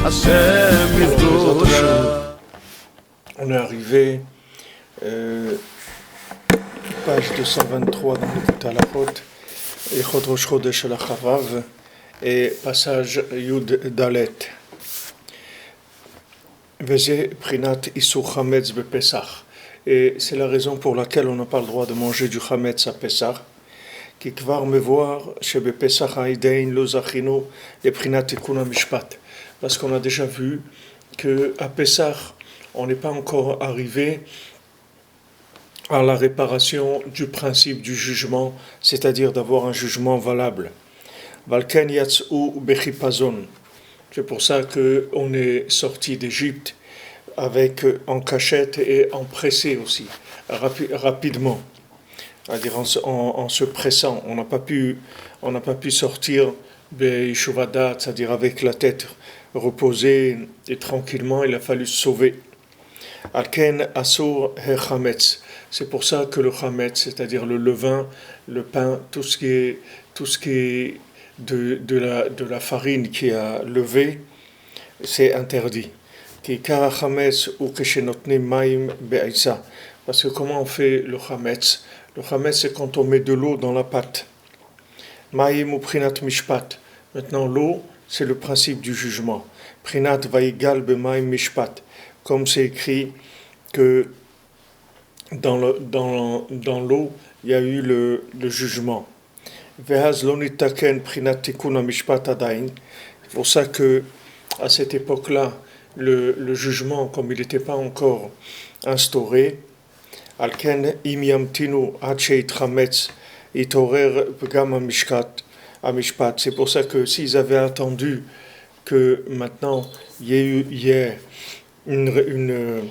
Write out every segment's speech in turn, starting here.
Hashem Yifdoshu. On est arrivé, page 223 dans le Halachot, Ilchot Rosh Chodesh al Chavav, et passage Yud Dalet. Veze Prinat Isur Chametz Bepesach. Et c'est la raison pour laquelle on n'a pas le droit de manger du Chametz à Pesach. Ki kvar me voir chez Bepesach Haidein Lo Zachinu et Prinat Tikkun HaMishpat. Parce qu'on a déjà vu qu'à Pesach, on n'est pas encore arrivé à la réparation du principe du jugement, c'est-à-dire d'avoir un jugement valable. Valken yatz'u bechipazon. C'est pour ça qu'on est sorti d'Égypte en cachette et en pressé aussi, rapidement. C'est-à-dire en se pressant. On n'a pas pu sortir be'ishuvadat, c'est-à-dire avec la tête reposée et tranquillement, il a fallu se sauver. Alken asur he-chametz. C'est pour ça que le chametz, c'est-à-dire le levain, le pain, tout ce qui est de la farine qui a levé, c'est interdit. Ki kara chametz ou keshenotnim maim be'aisa. Parce que comment on fait le chametz? Le chametz, c'est quand on met de l'eau dans la pâte. Maim ou prinat mishpat. Maintenant, l'eau, c'est le principe du jugement. Prinat vaigal b'maim mishpat. Comme c'est écrit que dans l'eau, il y a eu le jugement. Vehaz lo nitaken prinat tikkun hamishpat adain. C'est pour ça que à cette époque-là, le jugement, comme il n'était pas encore instauré, alken im yamtinu ad sheitchametz itorer pgam hamishpat. C'est pour ça que s'ils avaient attendu que maintenant il y ait une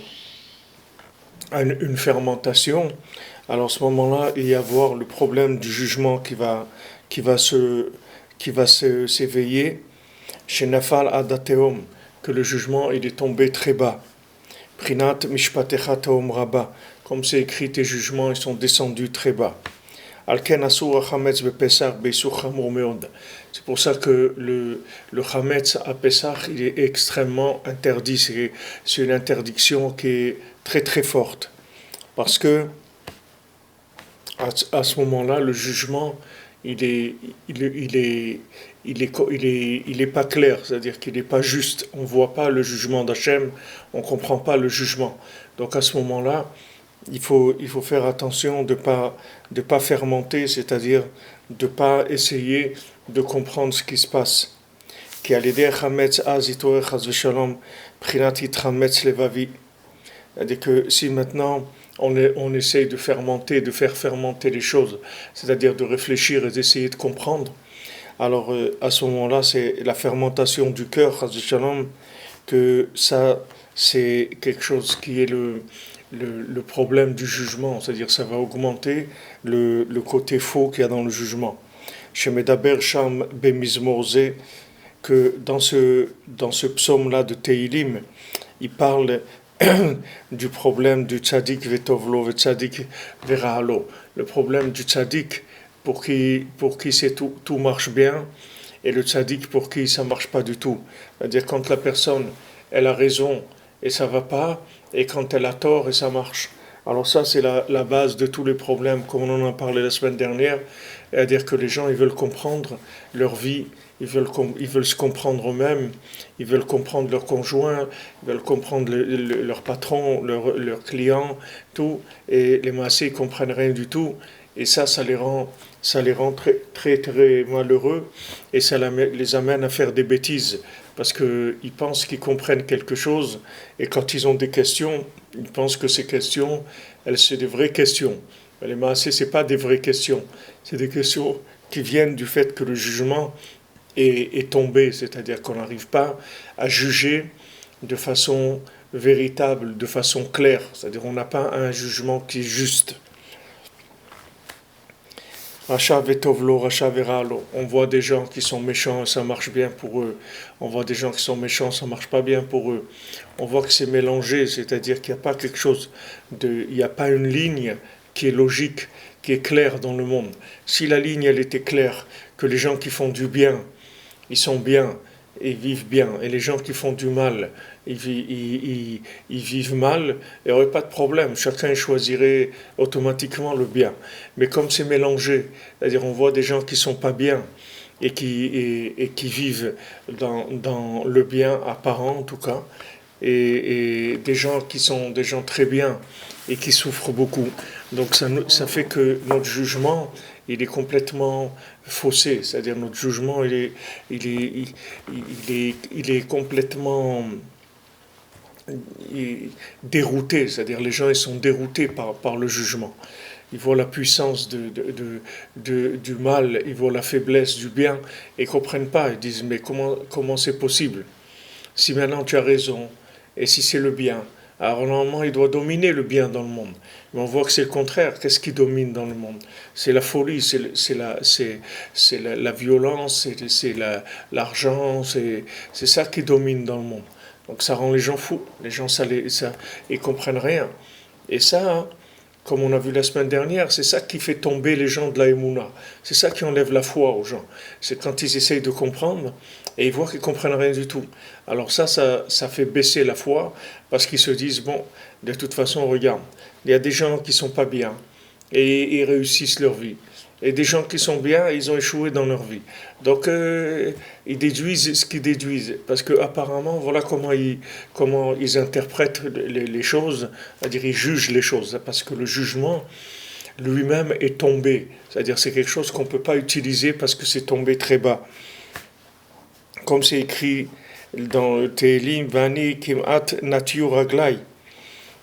fermentation, alors à ce moment-là, il y avoir le problème du jugement qui va s'éveiller chez Nafal Adateom, que le jugement il est tombé très bas. Prinat Mishpatecha Teom Rabba, comme c'est écrit, tes jugements ils sont descendus très bas. Alken Asur Chametz Bepesach Beisur Chamur Meod. C'est pour ça que le Chametz à Pesach il est extrêmement interdit. C'est une interdiction qui est très très forte. Parce que à ce moment-là, le jugement il est pas clair, c'est-à-dire qu'il n'est pas juste. On voit pas le jugement d'Hachem, on comprend pas le jugement. Donc à ce moment-là, il faut faire attention de pas fermenter, c'est-à-dire de pas essayer de comprendre ce qui se passe. Ki alidei chametz az itorer chas v'shalom prinat yitchametz levavi. C'est-à-dire que si maintenant on essaye de faire fermenter les choses, c'est-à-dire de réfléchir et d'essayer de comprendre, alors à ce moment-là, c'est la fermentation du cœur, chas v'shalom, que ça, c'est quelque chose qui est le problème du jugement, c'est-à-dire ça va augmenter le côté faux qu'il y a dans le jugement. Chez Medaber Sham Bemizmorze, que dans ce psaume-là de Teilim, il parle du problème du tzaddik vetovlo ve tzaddik verahalo, le problème du tzaddik pour qui tout marche bien, et le tzaddik pour qui ça marche pas du tout. C'est-à-dire quand la personne elle a raison et ça va pas, et quand elle a tort et ça marche. Alors ça, c'est la base de tous les problèmes, comme on en a parlé la semaine dernière, c'est-à-dire que les gens, ils veulent comprendre leur vie, ils veulent se comprendre eux-mêmes, ils veulent comprendre leur conjoint, ils veulent comprendre leur patron, leur client, tout, et les massés, ils comprennent rien du tout, et ça les rend très, très, très malheureux, et ça les amène à faire des bêtises, parce qu'ils pensent qu'ils comprennent quelque chose, et quand ils ont des questions, ils pensent que ces questions, c'est des vraies questions. Mais les maasés, ce n'est pas des vraies questions, c'est des questions qui viennent du fait que le jugement est tombé, c'est-à-dire qu'on n'arrive pas à juger de façon véritable, de façon claire, c'est-à-dire on n'a pas un jugement qui est juste. Racha vetovlo, racha veralo. On voit des gens qui sont méchants, ça marche bien pour eux. On voit des gens qui sont méchants, ça marche pas bien pour eux. On voit que c'est mélangé, c'est-à-dire qu'il n'y a pas quelque chose il n'y a pas une ligne qui est logique, qui est claire dans le monde. Si la ligne elle était claire, que les gens qui font du bien, ils sont bien, ils vivent bien. Et les gens qui font du mal, ils vivent mal, il n'y aurait pas de problème. Chacun choisirait automatiquement le bien. Mais comme c'est mélangé, c'est-à-dire on voit des gens qui sont pas bien et qui vivent dans le bien apparent en tout cas, et des gens qui sont des gens très bien et qui souffrent beaucoup. Donc ça fait que notre jugement, il est complètement faussé, c'est-à-dire notre jugement, il est, il est complètement dérouté, c'est-à-dire les gens ils sont déroutés par le jugement. Ils voient la puissance du mal, ils voient la faiblesse du bien et ne comprennent pas. Ils disent mais comment c'est possible? Si maintenant tu as raison, et si c'est le bien, alors normalement il doit dominer le bien dans le monde. Mais on voit que c'est le contraire. Qu'est-ce qui domine dans le monde? C'est la folie, c'est la violence, c'est l'argent, c'est ça qui domine dans le monde. Donc ça rend les gens fous. Les gens, ils comprennent rien. Et ça, hein, comme on a vu la semaine dernière, c'est ça qui fait tomber les gens de la Emouna. C'est ça qui enlève la foi aux gens. C'est quand ils essayent de comprendre et ils voient qu'ils ne comprennent rien du tout. Alors ça fait baisser la foi parce qu'ils se disent, bon, de toute façon, regarde, il y a des gens qui ne sont pas bien et ils réussissent leur vie. Et des gens qui sont bien, ils ont échoué dans leur vie. Donc, ils déduisent ce qu'ils déduisent. Parce qu'apparemment, voilà comment ils interprètent les choses, c'est-à-dire ils jugent les choses. Parce que le jugement lui-même est tombé. C'est-à-dire c'est quelque chose qu'on ne peut pas utiliser parce que c'est tombé très bas. Comme c'est écrit dans le Tehillim, Vani Kimat Natiu Raglai,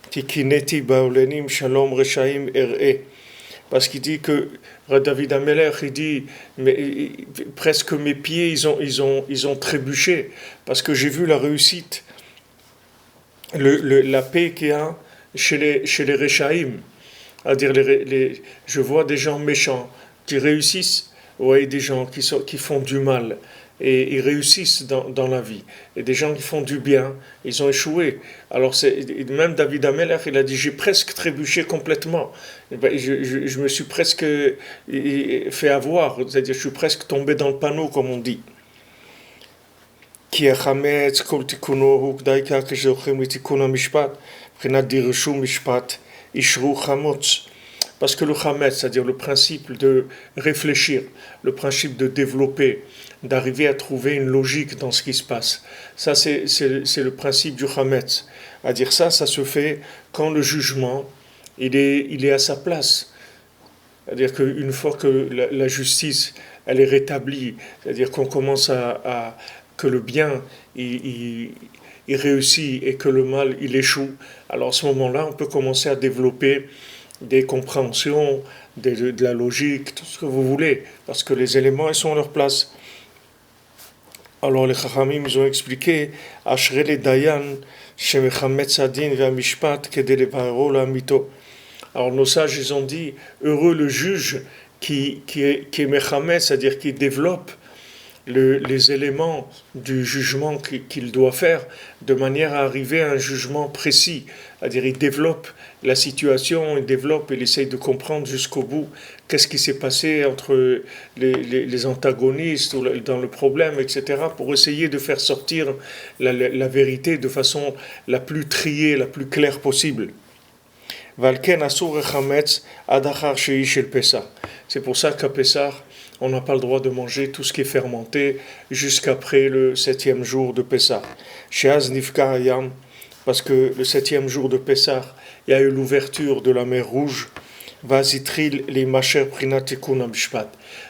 Tikineti Baolenim Shalom Reshaim Er'e. Parce qu'il dit que David Ameller, il dit mais presque mes pieds ils ont trébuché parce que j'ai vu la réussite, la paix qu'il y a chez les Rechaïm, c'est-à-dire je vois des gens méchants qui réussissent, ouais, des gens qui font du mal et ils réussissent dans la vie. Et des gens qui font du bien, ils ont échoué. Alors même David Ameller, il a dit, j'ai presque trébuché complètement. Je me suis presque fait avoir, c'est-à-dire je suis presque tombé dans le panneau, comme on dit. Parce que le chametz, c'est-à-dire le principe de réfléchir, le principe de développer, d'arriver à trouver une logique dans ce qui se passe. Ça, c'est le principe du chametz. À dire ça se fait quand le jugement, il est à sa place. C'est-à-dire qu'une fois que la justice, elle est rétablie, c'est-à-dire qu'on commence que le bien, il réussit et que le mal, il échoue, alors à ce moment-là, on peut commencer à développer des compréhensions, de la logique, tout ce que vous voulez, parce que les éléments, ils sont à leur place. Alors les Chachamim, ils ont expliqué, Ashre le Dayan, Shemechametz Adin ve'amishpat kede levaro la'amito. Alors nos sages, ils ont dit, heureux le juge qui est mechametz, c'est-à-dire qui développe les éléments du jugement qu'il doit faire de manière à arriver à un jugement précis. C'est-à-dire il développe la situation, il essaye de comprendre jusqu'au bout qu'est-ce qui s'est passé entre les antagonistes ou dans le problème, etc., pour essayer de faire sortir la vérité de façon la plus triée, la plus claire possible. C'est pour ça qu'à Pessah, on n'a pas le droit de manger tout ce qui est fermenté jusqu'après le 7e jour de Pessah. Parce que le 7e jour de Pessah, il y a eu l'ouverture de la mer Rouge.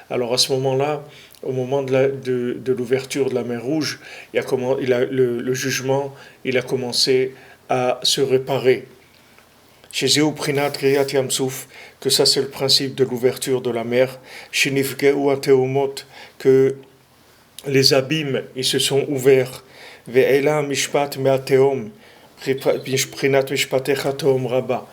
Alors à ce moment-là, au moment de l'ouverture de la mer Rouge, le jugement, il a commencé à se réparer. Chez Prinat Kriyat Yamsouf, que ça c'est le principe de l'ouverture de la mer, chez Nifgeu Ateomot, que les abîmes ils se sont ouverts, Ve'ela Mishpat Me'ateom, Prinat Mishpatecha Teom Rabba.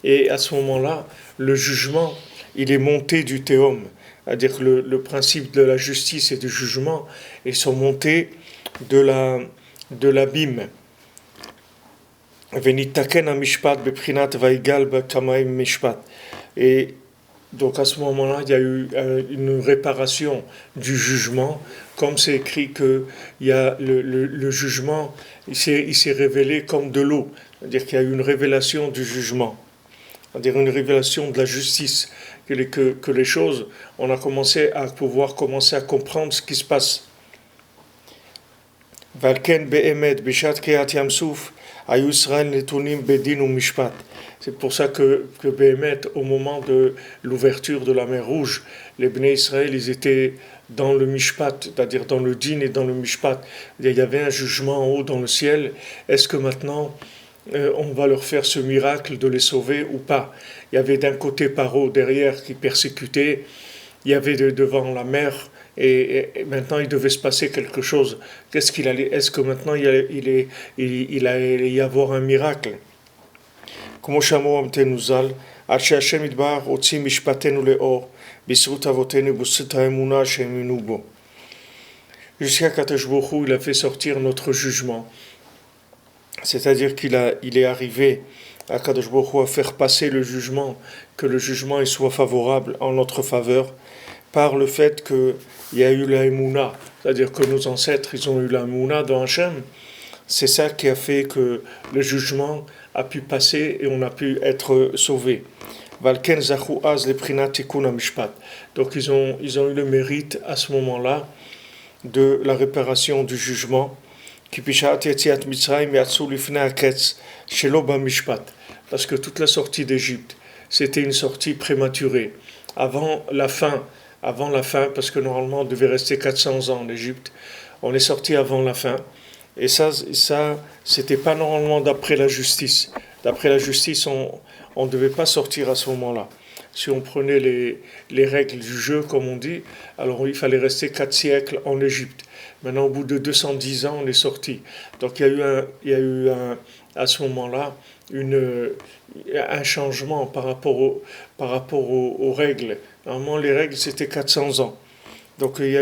Et à ce moment-là, le jugement, il est monté du Théom, c'est-à-dire que le principe de la justice et du jugement, ils sont montés de l'abîme. Et Donc à ce moment-là, il y a eu une réparation du jugement, comme c'est écrit que il y a le jugement, il s'est révélé comme de l'eau, c'est-à-dire qu'il y a eu une révélation du jugement, c'est-à-dire une révélation de la justice, que les choses, on a commencé à pouvoir commencer à comprendre ce qui se passe. Valken be'emet bishat kriyat Yamsouf ayu Israël netunim bedin ou mishpat. C'est pour ça que Béhémet, au moment de l'ouverture de la mer Rouge, les Bnei Israël, ils étaient dans le Mishpat, c'est-à-dire dans le Din et dans le Mishpat. Il y avait un jugement en haut dans le ciel. Est-ce que maintenant, on va leur faire ce miracle de les sauver ou pas? Il y avait d'un côté Paro derrière qui persécutait, il y avait devant la mer, et maintenant il devait se passer quelque chose. Qu'est-ce qu'il allait? Est-ce que maintenant il allait y avoir un miracle? כמו שאמרו עמתנו ז"ל, עד שהשם יתברך הוציא משפטנו לאור, בזכות אבותינו ובזכות האמונה שהאמינו בו. Jusqu'à qu'Akadosh Baruch Hu, il a fait sortir notre jugement. C'est-à-dire il est arrivé à Akadosh Baruch Hu à faire passer le jugement, que le jugement il soit favorable en notre faveur, par le fait qu'il y a eu la Emouna, c'est-à-dire que nos ancêtres, ils ont eu la Emouna dans Hachem. C'est ça qui a fait que le jugement a pu passer et on a pu être sauvé. Valken zachu az leprinat tikun mishpat. Donc ils ont eu le mérite à ce moment-là de la réparation du jugement. Ki pishat yetziat Mitzrayim yatsu lifnei haketz shelo bamishpat. Parce que toute la sortie d'Égypte, c'était une sortie prématurée, avant la fin, parce que normalement on devait rester 400 ans en Égypte. On est sorti avant la fin. Et ça, c'était pas normalement d'après la justice. D'après la justice, on ne devait pas sortir à ce moment-là. Si on prenait les règles du jeu, comme on dit, alors il fallait rester 4 siècles en Égypte. Maintenant, au bout de 210 ans, on est sorti. Donc il y a eu à ce moment-là un changement par rapport aux règles. Normalement, les règles, c'était 400 ans. Donc il y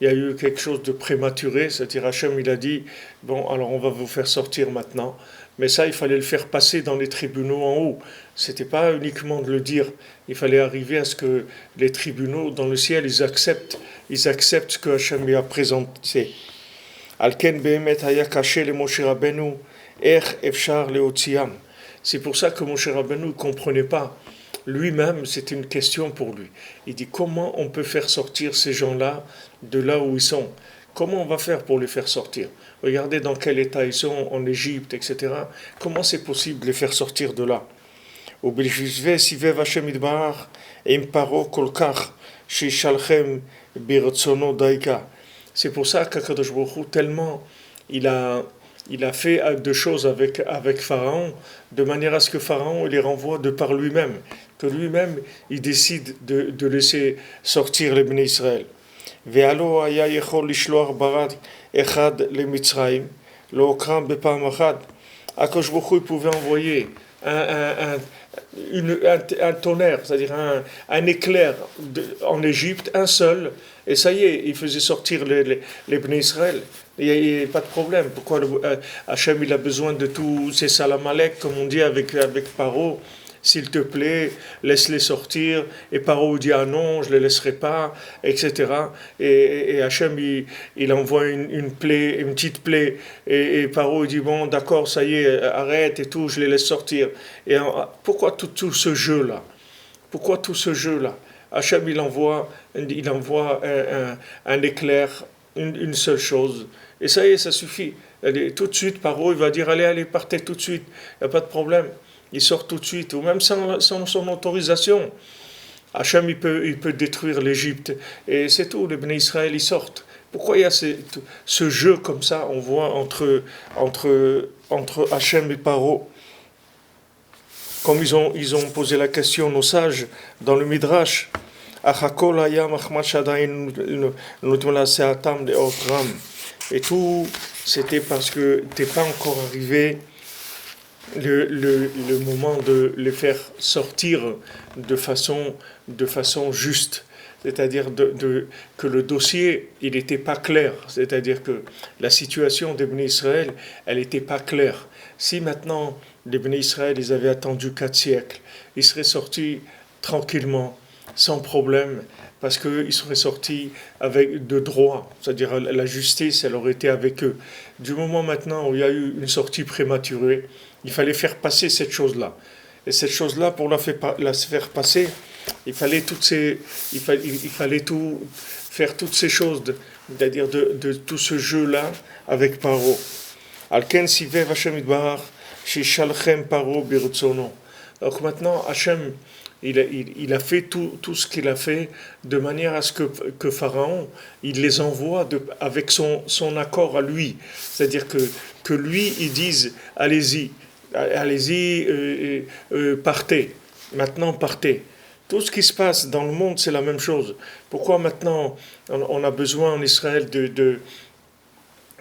a eu quelque chose de prématuré, c'est-à-dire Hachem il a dit, bon alors on va vous faire sortir maintenant, mais ça il fallait le faire passer dans les tribunaux en haut, c'était pas uniquement de le dire, il fallait arriver à ce que les tribunaux dans le ciel ils acceptent ce que Hachem lui a présenté. Alken behemet haya kaché le Moshe Rabbeinu, efshar leotziam. C'est pour ça que Moshe Rabbeinu ne comprenait pas. Lui-même, c'était une question pour lui. Il dit comment on peut faire sortir ces gens-là de là où ils sont? Comment on va faire pour les faire sortir? Regardez dans quel état ils sont en Égypte, etc. Comment c'est possible de les faire sortir de là? C'est pour ça qu'Akadosh Baruch Hu, tellement il a fait de choses avec Pharaon, de manière à ce que Pharaon il les renvoie de par lui-même, que lui-même il décide de laisser sortir les Bnei Israël. Ve'alo haya yechol lishloach barad echad lemitzrayim lo okram bepam achad. Akadosh Baruch Hu pouvait envoyer un tonnerre, c'est-à-dire un éclair en Égypte, un seul, et ça y est, il faisait sortir les Bnei Israël. Il n'y a pas de problème. Pourquoi Hachem il a besoin de tous ces salamalek, comme on dit avec Paro? S'il te plaît, laisse-les sortir. Et Paro dit ah non, je ne les laisserai pas, etc. Et Hachem il envoie une plaie, une petite plaie. Et Paro dit bon, d'accord, ça y est, arrête et tout, je les laisse sortir. Et pourquoi tout ce jeu-là? Pourquoi tout ce jeu-là? Hachem il envoie un éclair, une seule chose. Et ça y est, ça suffit. Tout de suite, Paro il va dire allez, partez tout de suite, il n'y a pas de problème. Il sort tout de suite, ou même sans son autorisation. Hachem, il peut détruire l'Égypte. Et c'est tout, les Bnei Israël, ils sortent. Pourquoi il y a ce jeu comme ça, on voit, entre Hachem et Paro? Comme ils ont posé la question, nos sages, dans le Midrash, et tout, c'était parce que t'es pas encore arrivé le moment de les faire sortir de façon juste, c'est-à-dire que le dossier il n'était pas clair, c'est-à-dire que la situation des Bnei Israël elle n'était pas claire. Si maintenant les Bnei Israël ils avaient attendu 4 siècles, ils seraient sortis tranquillement, sans problème, parce qu'ils seraient sortis avec de droit, c'est-à-dire la justice, elle aurait été avec eux. Du moment maintenant où il y a eu une sortie prématurée, il fallait faire passer cette chose-là. Et cette chose-là, pour la faire passer, il fallait tout faire toutes ces choses, c'est-à-dire de tout ce jeu-là avec Paro. Alken sivev Hashem idbarach, shishalchem Paro birutzono. Donc maintenant, Hachem, il a fait tout ce qu'il a fait de manière à ce que Pharaon, il les envoie avec son accord à lui. C'est-à-dire que lui, il dise, allez-y, partez. Maintenant, partez. Tout ce qui se passe dans le monde, c'est la même chose. Pourquoi maintenant on a besoin en Israël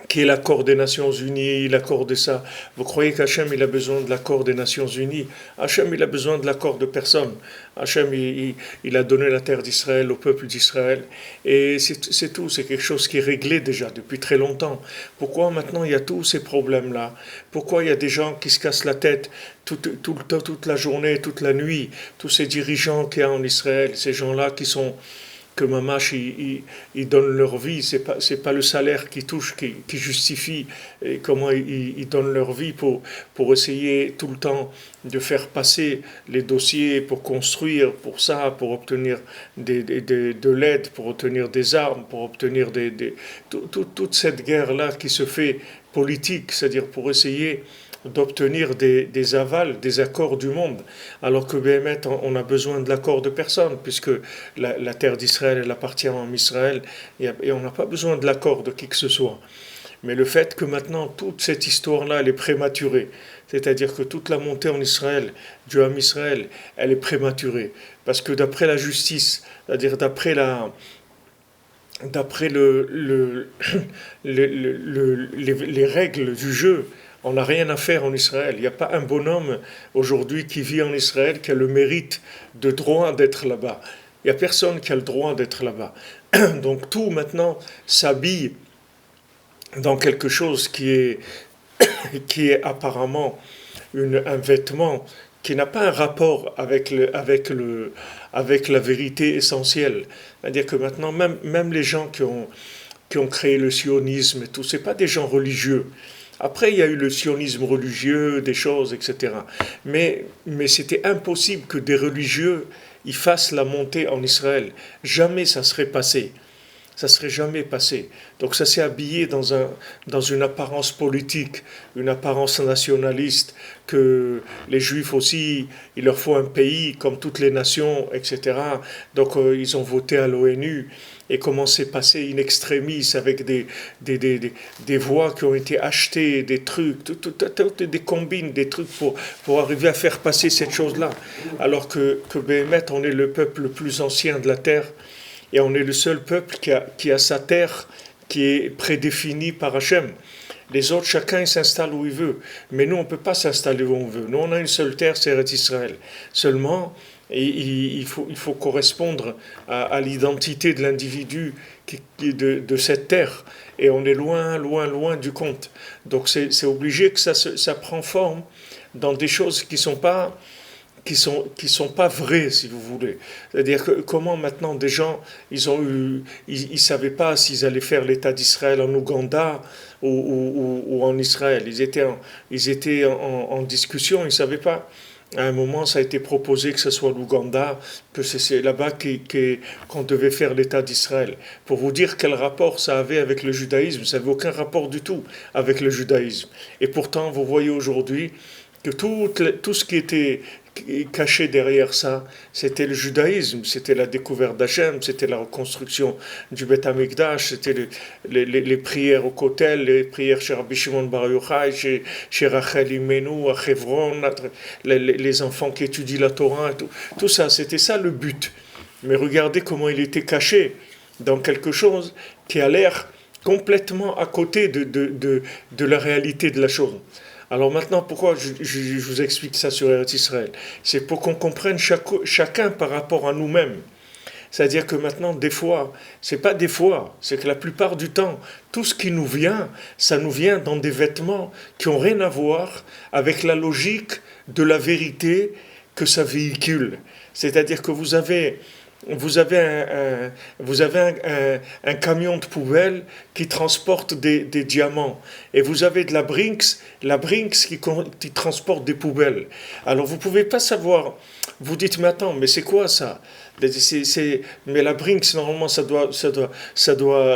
qui est l'accord des Nations Unies, l'accord de ça. Vous croyez qu'Hachem, il a besoin de l'accord des Nations Unies? Hachem, il a besoin de l'accord de personne. Hachem, il a donné la terre d'Israël au peuple d'Israël. Et c'est tout, c'est quelque chose qui est réglé déjà depuis très longtemps. Pourquoi maintenant il y a tous ces problèmes-là? Pourquoi il y a des gens qui se cassent la tête toute la journée, toute la nuit? Tous ces dirigeants qu'il y a en Israël, ces gens-là que Mamash, ils donnent leur vie, c'est pas le salaire qu'ils touchent qui justifie comment ils donnent leur vie pour essayer tout le temps de faire passer les dossiers, pour construire, pour ça, pour obtenir de l'aide, pour obtenir des armes, pour obtenir toute cette guerre-là qui se fait politique, c'est-à-dire pour essayer d'obtenir des avals, des accords du monde, alors que Béhémet, on a besoin de l'accord de personne, puisque la terre d'Israël, elle appartient à Israël, et on n'a pas besoin de l'accord de qui que ce soit. Mais le fait que maintenant, toute cette histoire-là, elle est prématurée, c'est-à-dire que toute la montée en Israël, du Ham Israël, elle est prématurée, parce que d'après la justice, c'est-à-dire d'après les règles du jeu, on n'a rien à faire en Israël. Il n'y a pas un bonhomme aujourd'hui qui vit en Israël qui a le mérite de droit d'être là-bas. Il n'y a personne qui a le droit d'être là-bas. Donc tout maintenant s'habille dans quelque chose qui est apparemment un vêtement qui n'a pas un rapport avec la vérité essentielle. C'est-à-dire que maintenant, même les gens qui ont créé le sionisme et tout, ce n'est pas des gens religieux. Après, il y a eu le sionisme religieux, des choses, etc. Mais c'était impossible que des religieux y fassent la montée en Israël. Jamais ça serait passé. Ça serait jamais passé. Donc ça s'est habillé dans une apparence politique, une apparence nationaliste, que les Juifs aussi, il leur faut un pays comme toutes les nations, etc. Donc ils ont voté à l'ONU. Et comment c'est passé in extremis avec des voix qui ont été achetées, des trucs, des combines, des trucs pour arriver à faire passer cette chose-là. Alors que Béhémet, on est le peuple le plus ancien de la terre. Et on est le seul peuple qui a sa terre qui est prédéfinie par Hachem. Les autres, chacun il s'installe où il veut. Mais nous, on ne peut pas s'installer où on veut. Nous, on a une seule terre, c'est Eretz Israël. Seulement, il faut correspondre à l'identité de l'individu de cette terre. Et on est loin, loin, loin du compte. Donc c'est obligé que ça prend forme dans des choses qui sont pas vraies, si vous voulez. C'est-à-dire que comment maintenant des gens, ils savaient pas s'ils allaient faire l'État d'Israël en Ouganda ou en Israël. Ils étaient en discussion, ils savaient pas. À un moment, ça a été proposé que ce soit l'Ouganda, que c'est là-bas qu'on devait faire l'État d'Israël. Pour vous dire quel rapport ça avait avec le judaïsme, ça n'avait aucun rapport du tout avec le judaïsme. Et pourtant, vous voyez aujourd'hui que tout ce qui était caché derrière ça, c'était le judaïsme, c'était la découverte d'Hachem, c'était la reconstruction du Beth Amikdash, c'était les prières au Kotel, les prières chez Rabbi Shimon Bar Yochai, chez Rachel Imenu, à Hebron, les enfants qui étudient la Torah, tout ça, c'était ça le but. Mais regardez comment il était caché dans quelque chose qui a l'air complètement à côté de la réalité de la chose. Alors maintenant, pourquoi je vous explique ça sur Eretz Israël? C'est pour qu'on comprenne chacun par rapport à nous-mêmes. C'est-à-dire que maintenant, des fois, c'est pas des fois, c'est que la plupart du temps, tout ce qui nous vient, ça nous vient dans des vêtements qui n'ont rien à voir avec la logique de la vérité que ça véhicule. C'est-à-dire que vous avez un camion de poubelle qui transporte des diamants. Et vous avez de la Brinks qui transporte des poubelles. Alors vous ne pouvez pas savoir. Vous dites, mais attends, mais c'est quoi ça? Mais la Brinks, normalement, ça doit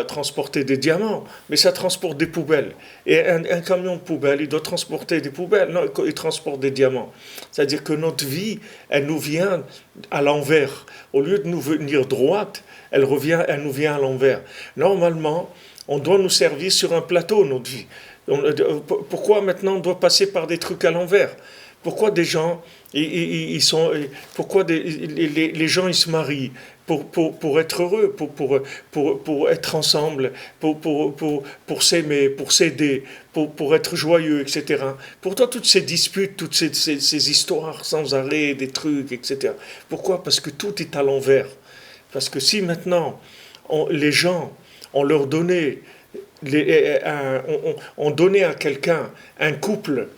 transporter des diamants, mais ça transporte des poubelles. Et un camion de poubelle, il doit transporter des poubelles. Non, il transporte des diamants. C'est-à-dire que notre vie, elle nous vient à l'envers. Au lieu de nous venir droite, elle nous vient à l'envers. Normalement, on doit nous servir sur un plateau, notre vie. Pourquoi maintenant on doit passer par des trucs à l'envers? Pourquoi des gens, pourquoi les gens ils se marient pour être heureux, pour être ensemble, pour s'aimer, pour s'aider, pour être joyeux, etc. Pourtant, toutes ces disputes, toutes ces histoires sans arrêt, des trucs, etc. Pourquoi? Parce que tout est à l'envers. Parce que si maintenant, les gens, on leur donnait, on donnait à quelqu'un un couple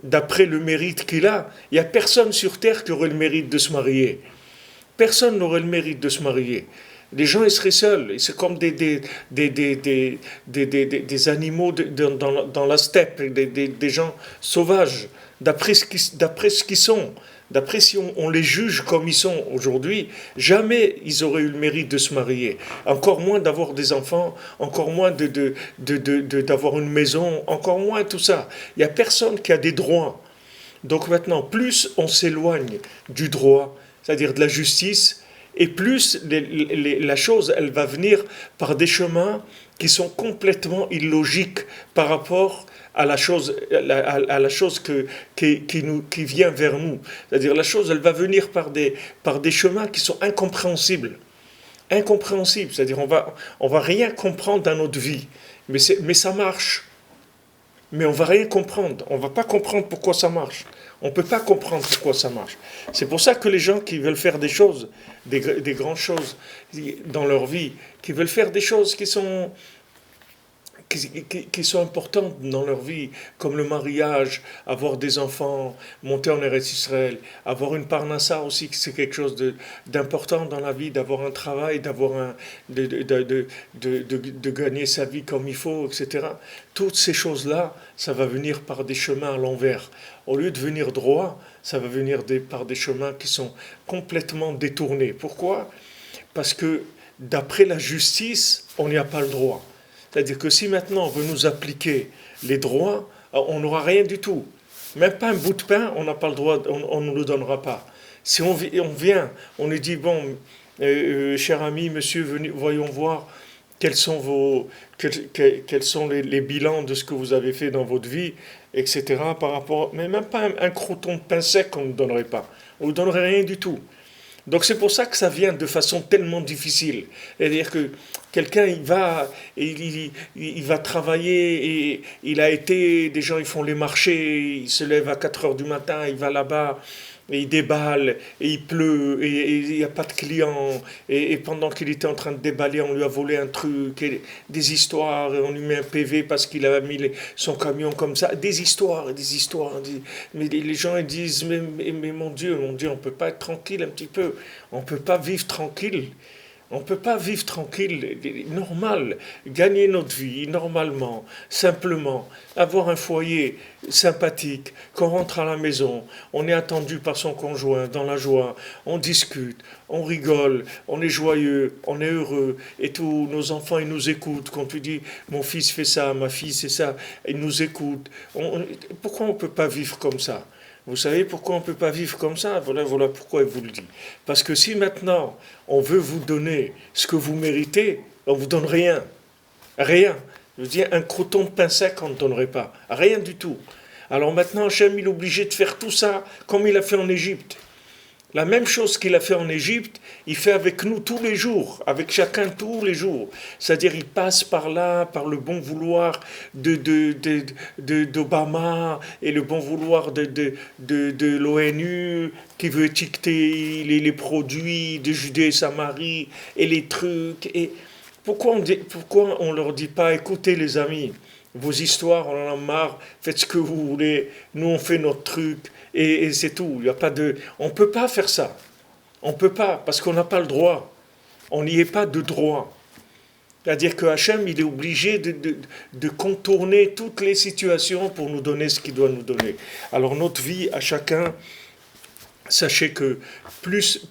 d'après le mérite qu'il a, il n'y a personne sur Terre qui aurait le mérite de se marier. Personne n'aurait le mérite de se marier. Les gens, ils seraient seuls. C'est comme des animaux dans la steppe, des gens sauvages, d'après ce qu'ils sont. D'après si on les juge comme ils sont aujourd'hui, jamais ils auraient eu le mérite de se marier. Encore moins d'avoir des enfants, encore moins d'avoir une maison, encore moins tout ça. Il n'y a personne qui a des droits. Donc maintenant, plus on s'éloigne du droit, c'est-à-dire de la justice, et plus la chose, elle va venir par des chemins qui sont complètement illogiques par rapport à la chose qui vient vers nous. C'est-à-dire la chose, elle va venir par des chemins qui sont incompréhensibles. Incompréhensibles, c'est-à-dire on va rien comprendre dans notre vie, mais ça marche. Mais on va rien comprendre. On va pas comprendre pourquoi ça marche. On peut pas comprendre pourquoi ça marche. C'est pour ça que les gens qui veulent faire des choses, des grandes choses dans leur vie, qui veulent faire des choses qui sont importantes dans leur vie, comme le mariage, avoir des enfants, monter en Eretz Israël, avoir une parnassa aussi, c'est quelque chose d'important dans la vie, d'avoir un travail, de gagner sa vie comme il faut, etc. Toutes ces choses-là, ça va venir par des chemins à l'envers. Au lieu de venir droit, ça va venir par des chemins qui sont complètement détournés. Pourquoi? Parce que d'après la justice, on n'y a pas le droit. C'est-à-dire que si maintenant on veut nous appliquer les droits, on n'aura rien du tout. Même pas un bout de pain, on n'a pas le droit, on ne nous le donnera pas. Si on vient, on nous dit, bon, cher ami, monsieur, voyons voir quels sont les bilans de ce que vous avez fait dans votre vie, etc. Par rapport, mais même pas un croûton de pain sec, on ne nous donnerait pas. On ne nous donnerait rien du tout. Donc c'est pour ça que ça vient de façon tellement difficile. C'est-à-dire que quelqu'un, il va travailler, et des gens ils font les marchés, il se lève à 4 heures du matin, il va là-bas, et il déballe, et il pleut, et il n'y a pas de clients, et pendant qu'il était en train de déballer, on lui a volé un truc, et des histoires, et on lui met un PV parce qu'il avait mis son camion comme ça, des histoires, mais les gens ils disent, mais mon Dieu, on ne peut pas être tranquille un petit peu, on ne peut pas vivre tranquille. On ne peut pas vivre tranquille, normal, gagner notre vie normalement, simplement, avoir un foyer sympathique, qu'on rentre à la maison, on est attendu par son conjoint dans la joie, on discute, on rigole, on est joyeux, on est heureux, et tous nos enfants ils nous écoutent, quand tu dis mon fils fait ça, ma fille c'est ça, ils nous écoutent. Pourquoi on ne peut pas vivre comme ça? Vous savez pourquoi on ne peut pas vivre comme ça? Voilà pourquoi il vous le dit. Parce que si maintenant on veut vous donner ce que vous méritez, on ne vous donne rien. Rien. Je veux dire, un croûton de pain sec, on ne donnerait pas. Rien du tout. Alors maintenant, Hachem, il est obligé de faire tout ça comme il a fait en Égypte. La même chose qu'il a fait en Égypte, il fait avec nous tous les jours, avec chacun tous les jours. C'est-à-dire, il passe par là, par le bon vouloir d'Obama et le bon vouloir de l'ONU qui veut étiqueter les produits de Judée et Samarie et les trucs. Et pourquoi on leur dit pas, écoutez les amis, Vos histoires, on en a marre, faites ce que vous voulez, nous on fait notre truc, et c'est tout. Il y a pas de... On ne peut pas faire ça. On ne peut pas, parce qu'on n'a pas le droit. On n'y est pas de droit. C'est-à-dire que Hachem, il est obligé de contourner toutes les situations pour nous donner ce qu'il doit nous donner. Alors notre vie, à chacun, sachez que plus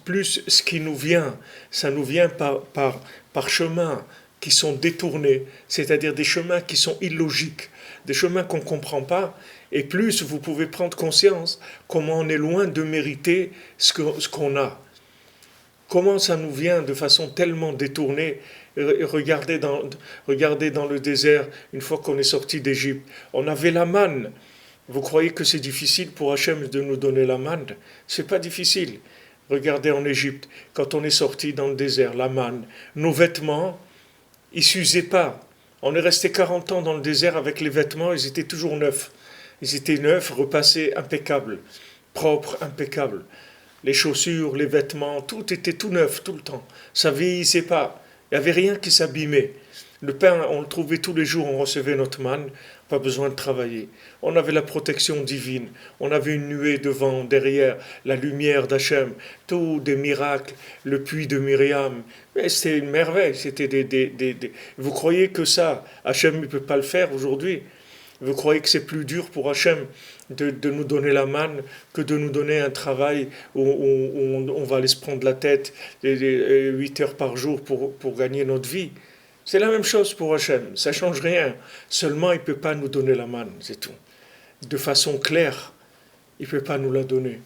ce qui nous vient, ça nous vient par chemins qui sont détournés, c'est-à-dire des chemins qui sont illogiques, des chemins qu'on ne comprend pas, et plus vous pouvez prendre conscience comment on est loin de mériter ce qu'on a. Comment ça nous vient de façon tellement détournée. Regardez dans le désert, une fois qu'on est sorti d'Égypte, on avait la manne. Vous croyez que c'est difficile pour Hachem de nous donner la manne? C'est pas difficile. Regardez en Égypte, quand on est sorti dans le désert, la manne, nos vêtements, ils s'usaient pas. On est resté 40 ans dans le désert avec les vêtements, ils étaient toujours neufs. Ils étaient neufs, repassés, impeccables, propres, impeccables. Les chaussures, les vêtements, tout était tout neuf tout le temps. Ça vieillissait pas. Il n'y avait rien qui s'abîmait. Le pain, on le trouvait tous les jours, on recevait notre manne, pas besoin de travailler. On avait la protection divine, on avait une nuée devant, derrière, la lumière d'Hachem, tout des miracles, le puits de Myriam. Mais c'était une merveille, c'était Vous croyez que ça, Hachem ne peut pas le faire aujourd'hui? Vous croyez que c'est plus dur pour Hachem de nous donner la manne que de nous donner un travail où on va aller se prendre la tête 8 heures par jour pour gagner notre vie? C'est la même chose pour Hachem, ça ne change rien. Seulement, il ne peut pas nous donner la manne, c'est tout. De façon claire, il ne peut pas nous la donner.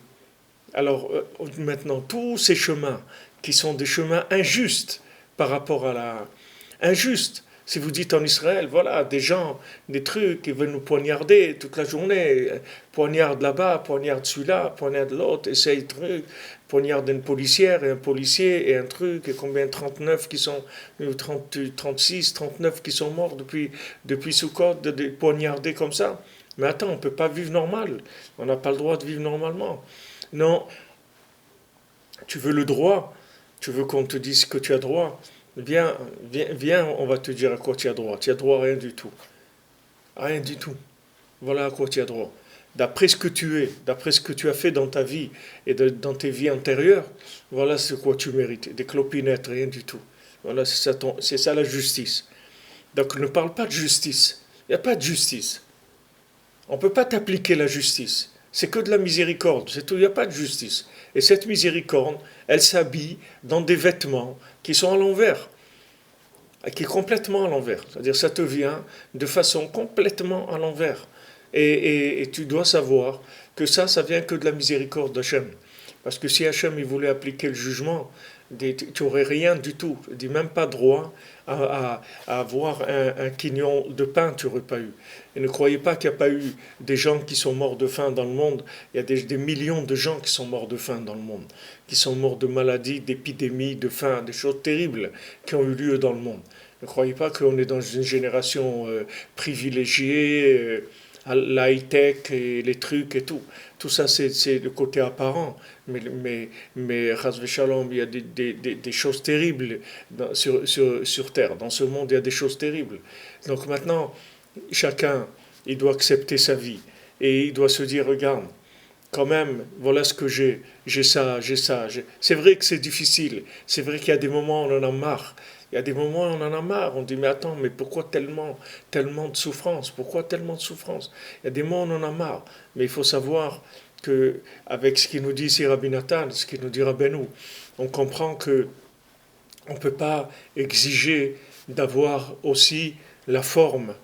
Alors, maintenant, tous ces chemins qui sont des chemins injustes par rapport à la... Injustes. Si vous dites en Israël, voilà, des gens, des trucs, ils veulent nous poignarder toute la journée, poignarde là-bas, poignarde celui-là, poignarde l'autre, essaye truc, poignarde une policière et un policier et un truc, et combien 39 qui sont, 36, 39 qui sont morts depuis Sukkot, de poignarder comme ça. Mais attends, on ne peut pas vivre normal, on n'a pas le droit de vivre normalement. Non, tu veux le droit, tu veux qu'on te dise que tu as droit. Viens, on va te dire à quoi tu as droit. Tu as droit à rien du tout. Rien du tout. Voilà à quoi tu as droit. D'après ce que tu es, d'après ce que tu as fait dans ta vie et dans tes vies antérieures, voilà ce quoi tu mérites. Des clopinettes, rien du tout. Voilà, c'est ça la justice. Donc ne parle pas de justice. Il n'y a pas de justice. On ne peut pas t'appliquer la justice. C'est que de la miséricorde, c'est tout, il n'y a pas de justice. Et cette miséricorde, elle s'habille dans des vêtements qui sont à l'envers, qui est complètement à l'envers. C'est-à-dire ça te vient de façon complètement à l'envers. Et tu dois savoir que ça vient que de la miséricorde d'Hachem. Parce que si Hachem il voulait appliquer le jugement, tu n'aurais rien du tout, même pas droit à avoir un quignon de pain, tu n'aurais pas eu. Et ne croyez pas qu'il n'y a pas eu des gens qui sont morts de faim dans le monde. Il y a des millions de gens qui sont morts de faim dans le monde, qui sont morts de maladies, d'épidémies, de faim, des choses terribles qui ont eu lieu dans le monde. Ne croyez pas qu'on est dans une génération privilégiée, la high-tech et les trucs et tout. Tout ça, c'est le côté apparent. Mais Chas v'Shalom, il y a des choses terribles sur Terre. Dans ce monde, il y a des choses terribles. Donc maintenant, chacun, il doit accepter sa vie. Et il doit se dire, regarde, quand même, voilà ce que j'ai. J'ai ça. C'est vrai que c'est difficile. C'est vrai qu'il y a des moments où on en a marre. Il y a des moments où on en a marre. On dit, mais attends, mais pourquoi tellement de souffrance? Pourquoi tellement de souffrance? Il y a des moments où on en a marre. Mais il faut savoir que, avec ce qu'il nous dit ici Rabbi Nathan, ce qu'il nous dit Rabbeinu, on comprend que on ne peut pas exiger d'avoir aussi la forme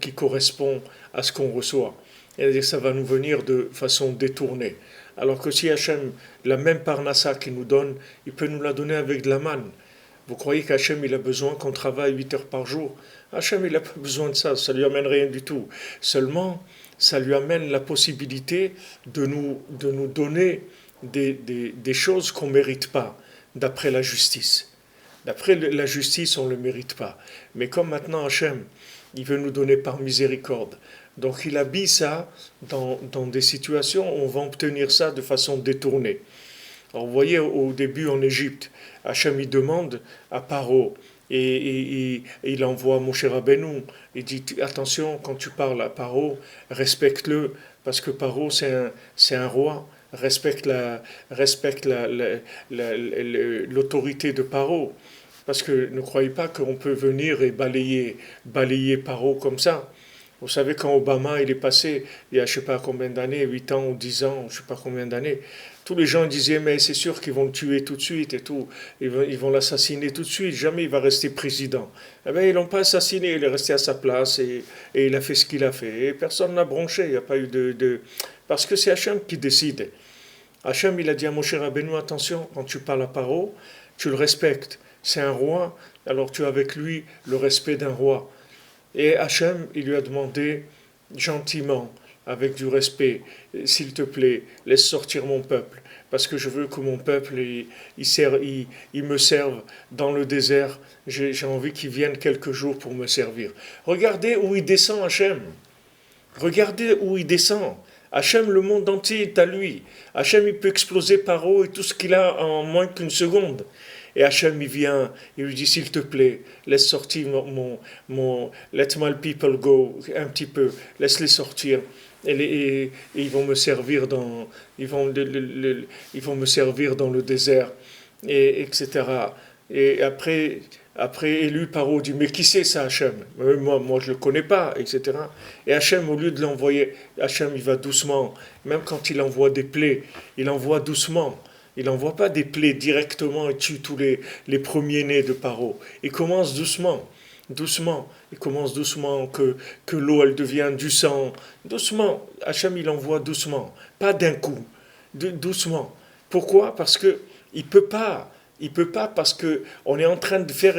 qui correspond à ce qu'on reçoit. C'est-à-dire ça va nous venir de façon détournée. Alors que si Hachem, la même parnassa qu'il nous donne, il peut nous la donner avec de la manne. Vous croyez qu'Hachem il a besoin qu'on travaille 8 heures par jour? Hachem il n'a pas besoin de ça, ça lui amène rien du tout. Seulement, ça lui amène la possibilité de nous donner des choses qu'on ne mérite pas, d'après la justice. D'après la justice, on ne le mérite pas. Mais comme maintenant Hachem, il veut nous donner par miséricorde. Donc il habille ça dans des situations où on va obtenir ça de façon détournée. Alors vous voyez, au début en Égypte, Hachem il demande à Paro, et il envoie Moshe Rabbeinu. Il dit attention, quand tu parles à Paro, respecte-le, parce que Paro c'est un roi. Respecte l'autorité de Paro. Parce que ne croyez pas qu'on peut venir et balayer Paro comme ça. Vous savez, quand Obama il est passé, il y a je ne sais pas combien d'années, 8 ans ou 10 ans, je ne sais pas combien d'années, tous les gens disaient, mais c'est sûr qu'ils vont le tuer tout de suite et tout, ils vont l'assassiner tout de suite, jamais il va rester président. Eh bien, ils l'ont pas assassiné, il est resté à sa place et il a fait ce qu'il a fait. Et personne n'a bronché, il n'y a pas eu Parce que c'est Hachem qui décide. Hachem, il a dit à Moshe Rabbeinu, attention, quand tu parles à Paro, tu le respectes. C'est un roi, alors tu as avec lui le respect d'un roi. Et Hachem, il lui a demandé gentiment, avec du respect, s'il te plaît, laisse sortir mon peuple, parce que je veux que mon peuple, il me serve dans le désert. J'ai envie qu'il vienne quelques jours pour me servir. Regardez où il descend, Hachem. Regardez où il descend. Hachem, le monde entier est à lui. Hachem, il peut exploser Paro et tout ce qu'il a en moins qu'une seconde. Et Hachem, il vient, il lui dit, s'il te plaît, laisse sortir let my people go, un petit peu, laisse-les sortir. Et ils vont me servir ils vont me servir dans le désert, etc. Et après élu Paro dit, mais qui c'est ça, Hachem? Moi, je le connais pas, etc. Et Hachem, au lieu de l'envoyer, Hachem, il va doucement. Même quand il envoie des plaies, il envoie doucement. Il n'envoie pas des plaies directement et tue tous les premiers-nés de Paro. Il commence doucement, doucement. Il commence doucement que l'eau, elle devient du sang. Doucement. Hachem, il envoie doucement. Pas d'un coup. Doucement. Pourquoi? Parce que il peut pas. Il peut pas parce que on est en train de faire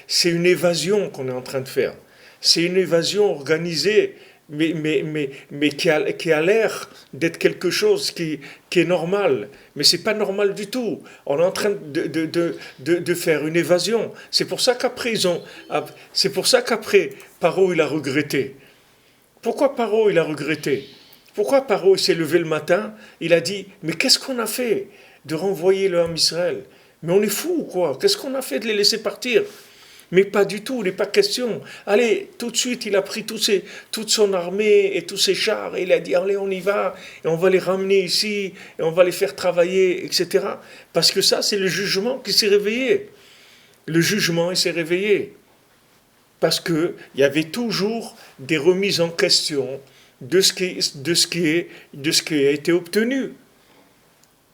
c'est une évasion qu'on est en train de faire. C'est une évasion organisée, mais qui a l'air d'être quelque chose qui est normal. Mais c'est pas normal du tout. On est en train de faire une évasion. C'est pour ça qu'après Paro il a regretté. Pourquoi Paro il a regretté? Pourquoi Paro s'est levé le matin, il a dit, mais qu'est-ce qu'on a fait de renvoyer le Ham Israël? Mais on est fou ou quoi? Qu'est-ce qu'on a fait de les laisser partir? Mais pas du tout, il n'est pas question. Allez, tout de suite, il a pris toute son armée et tous ses chars, et il a dit, allez, on y va, et on va les ramener ici, et on va les faire travailler, etc. Parce que ça, c'est le jugement qui s'est réveillé. Le jugement, il s'est réveillé. Parce qu'il y avait toujours des remises en question de ce qui a été obtenu.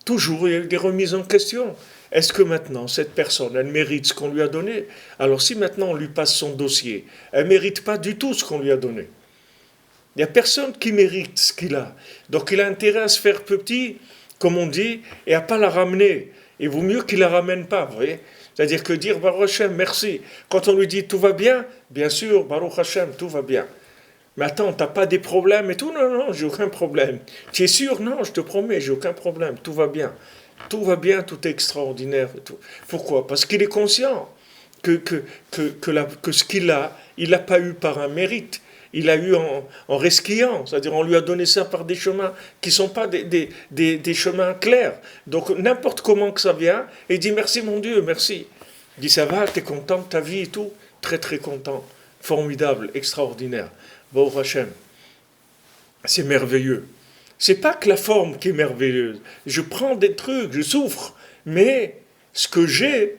Toujours, il y a eu des remises en question. Est-ce que maintenant, cette personne, elle mérite ce qu'on lui a donné? Alors si maintenant on lui passe son dossier, elle ne mérite pas du tout ce qu'on lui a donné. Il n'y a personne qui mérite ce qu'il a. Donc il a intérêt à se faire petit, comme on dit, et à ne pas la ramener. Il vaut mieux qu'il ne la ramène pas, vous voyez? C'est-à-dire que dire Baruch Hashem, merci. Quand on lui dit tout va bien, bien sûr, Baruch Hashem, tout va bien. Mais attends, t'as pas des problèmes et tout? Non, non, j'ai aucun problème. Tu es sûr? Non, je te promets, j'ai aucun problème, tout va bien. Tout va bien, tout est extraordinaire et tout. Pourquoi? Parce qu'il est conscient que ce qu'il a, il l'a pas eu par un mérite. Il a eu en resquillant, c'est-à-dire on lui a donné ça par des chemins qui ne sont pas des chemins clairs. Donc n'importe comment que ça vient, et il dit merci mon Dieu, merci. Il dit ça va, t'es content de ta vie et tout? Très très content, formidable, extraordinaire. Baruch Hashem, c'est merveilleux. C'est pas que la forme qui est merveilleuse. Je prends des trucs, je souffre, mais ce que j'ai,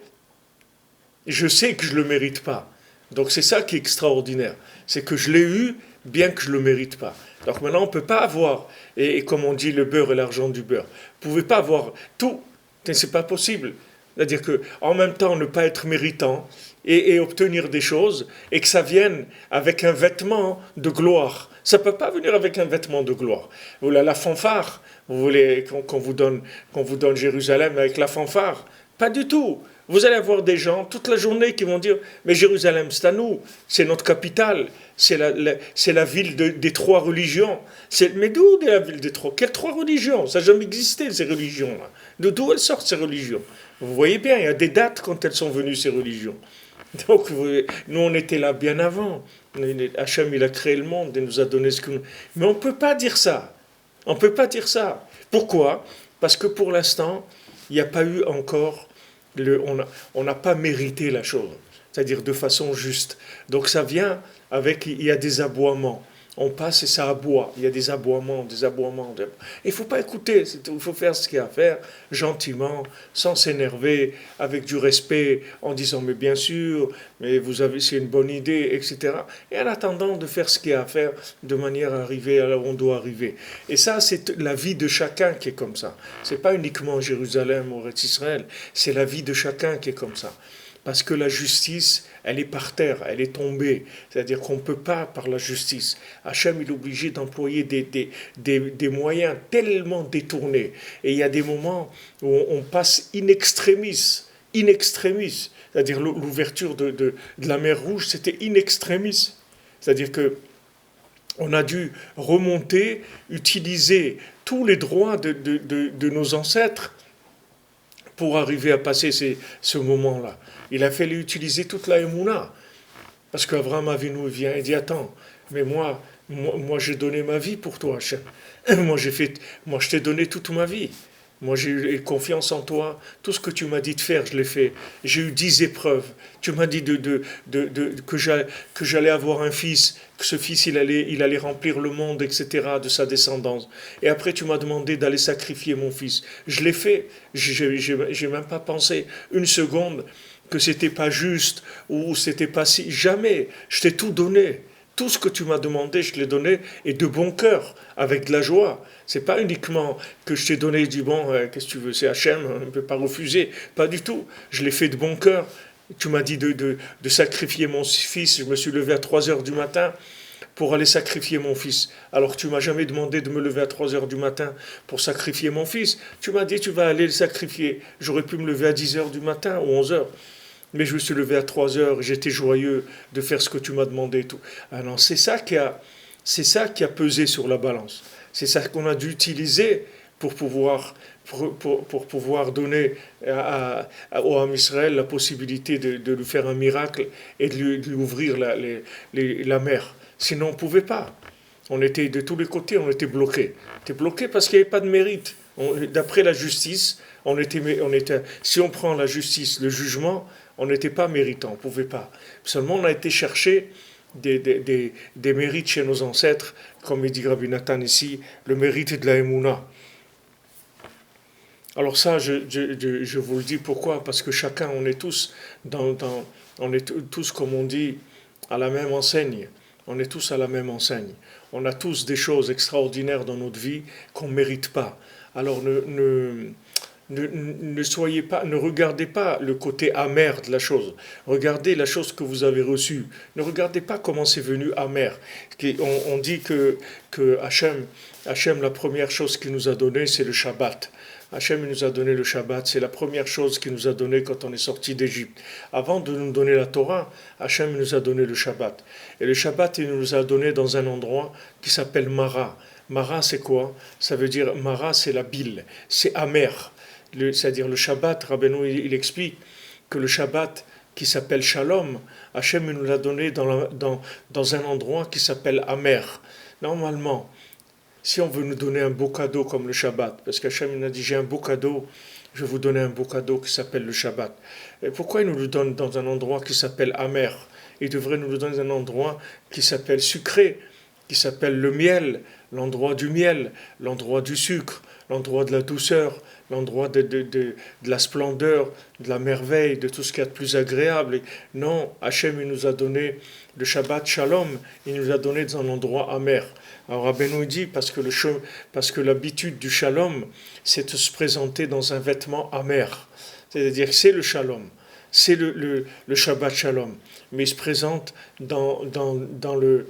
je sais que je le mérite pas. Donc c'est ça qui est extraordinaire. C'est que je l'ai eu, bien que je ne le mérite pas. Donc maintenant, on ne peut pas avoir, et comme on dit, le beurre et l'argent du beurre. Vous ne pouvez pas avoir tout. C'est pas possible. C'est-à-dire qu'en même temps, ne pas être méritant et obtenir des choses, et que ça vienne avec un vêtement de gloire. Ça ne peut pas venir avec un vêtement de gloire. Vous voulez la fanfare? Vous voulez qu'on vous donne Jérusalem avec la fanfare? Pas du tout. Vous allez avoir des gens toute la journée qui vont dire « Mais Jérusalem, c'est à nous, c'est notre capitale, c'est la ville des trois religions. » Mais d'où est la ville des trois? Quelles trois religions? Ça n'a jamais existé, ces religions-là. D'où elles sortent, ces religions? Vous voyez bien, il y a des dates quand elles sont venues, ces religions. Donc, nous, on était là bien avant. Hachem, il a créé le monde et nous a donné ce que nous... Mais on ne peut pas dire ça. On ne peut pas dire ça. Pourquoi? Parce que pour l'instant, il n'y a pas eu encore On n'a pas mérité la chose, c'est-à-dire de façon juste. Donc ça vient avec, il y a des aboiements. On passe et ça aboie. Il y a des aboiements, des aboiements. Il ne faut pas écouter, il faut faire ce qu'il y a à faire, gentiment, sans s'énerver, avec du respect, en disant mais bien sûr, mais vous avez, c'est une bonne idée, etc. Et en attendant de faire ce qu'il y a à faire de manière à arriver à là où on doit arriver. Et ça, c'est la vie de chacun qui est comme ça. C'est pas uniquement Jérusalem ou Israël, c'est la vie de chacun qui est comme ça. Parce que la justice, elle est par terre, elle est tombée. C'est-à-dire qu'on ne peut pas, par la justice. Hachem, il est obligé d'employer des moyens tellement détournés. Et il y a des moments où on passe in extremis. C'est-à-dire l'ouverture de la mer Rouge, c'était in extremis. C'est-à-dire que on a dû remonter, utiliser tous les droits de nos ancêtres pour arriver à passer ce moment-là. Il a fallu utiliser toute la émouna. Parce qu'Abraham Avinu vient et dit attends, mais moi j'ai donné ma vie pour toi, Hachem. Moi je t'ai donné toute ma vie. Moi j'ai eu confiance en toi. Tout ce que tu m'as dit de faire, je l'ai fait. J'ai eu 10 épreuves. Tu m'as dit que j'allais avoir un fils, que ce fils il allait remplir le monde, etc., de sa descendance. Et après tu m'as demandé d'aller sacrifier mon fils. Je l'ai fait. J'ai même pas pensé une seconde que c'était pas juste ou c'était pas si. Jamais. Je t'ai tout donné. Tout ce que tu m'as demandé, je te l'ai donné, et de bon cœur, avec de la joie. C'est pas uniquement que je t'ai donné du bon, qu'est-ce que tu veux, c'est Hachem, on ne peut pas refuser. Pas du tout. Je l'ai fait de bon cœur. Tu m'as dit de sacrifier mon fils. Je me suis levé à 3 heures du matin pour aller sacrifier mon fils. Alors tu m'as jamais demandé de me lever à 3 heures du matin pour sacrifier mon fils. Tu m'as dit tu vas aller le sacrifier. J'aurais pu me lever à 10 heures du matin ou 11 heures. Mais je me suis levé à 3 heures, j'étais joyeux de faire ce que tu m'as demandé et tout. Ah non, c'est ça qui a pesé sur la balance. C'est ça qu'on a dû utiliser pour pouvoir donner au Ham Israël la possibilité de lui faire un miracle et de lui ouvrir la mer. Sinon, on ne pouvait pas. On était de tous les côtés, on était bloqués. On était bloqués parce qu'il n'y avait pas de mérite. D'après la justice, si on prend la justice, le jugement, on n'était pas méritant, on ne pouvait pas. Seulement, on a été chercher des mérites chez nos ancêtres, comme il dit Rabbi Nathan ici, le mérite de la Emouna. Alors ça, je vous le dis pourquoi, parce que chacun, on est tous, on est tous, comme on dit, à la même enseigne. On est tous à la même enseigne. On a tous des choses extraordinaires dans notre vie qu'on ne mérite pas. Alors ne soyez pas, ne regardez pas le côté amer de la chose. Regardez la chose que vous avez reçue. Ne regardez pas comment c'est venu amer. On dit que Hachem, la première chose qu'il nous a donnée, c'est le Shabbat. Hachem nous a donné le Shabbat, c'est la première chose qu'il nous a donnée quand on est sorti d'Égypte. Avant de nous donner la Torah, Hachem nous a donné le Shabbat. Et le Shabbat, il nous a donné dans un endroit qui s'appelle Mara. Mara, c'est quoi? Ça veut dire, Mara, c'est la bile, c'est amer. C'est-à-dire le Shabbat, Rabbeinu, il explique que le Shabbat qui s'appelle Shalom, Hachem nous l'a donné dans un endroit qui s'appelle amer. Normalement, si on veut nous donner un beau cadeau comme le Shabbat, parce qu'Hachem nous a dit j'ai un beau cadeau, je vais vous donner un beau cadeau qui s'appelle le Shabbat. Et pourquoi il nous le donne dans un endroit qui s'appelle amer? Il devrait nous le donner dans un endroit qui s'appelle sucré, qui s'appelle le miel, l'endroit du miel, l'endroit du sucre, l'endroit de la douceur, l'endroit de la splendeur, de la merveille, de tout ce qu'il y a de plus agréable. Et non, Hachem il nous a donné le Shabbat Shalom, il nous a donné dans un endroit amer. Alors Rabbeinu dit parce que l'habitude du Shalom, c'est de se présenter dans un vêtement amer. C'est-à-dire que c'est le Shalom, c'est le Shabbat Shalom, mais il se présente dans le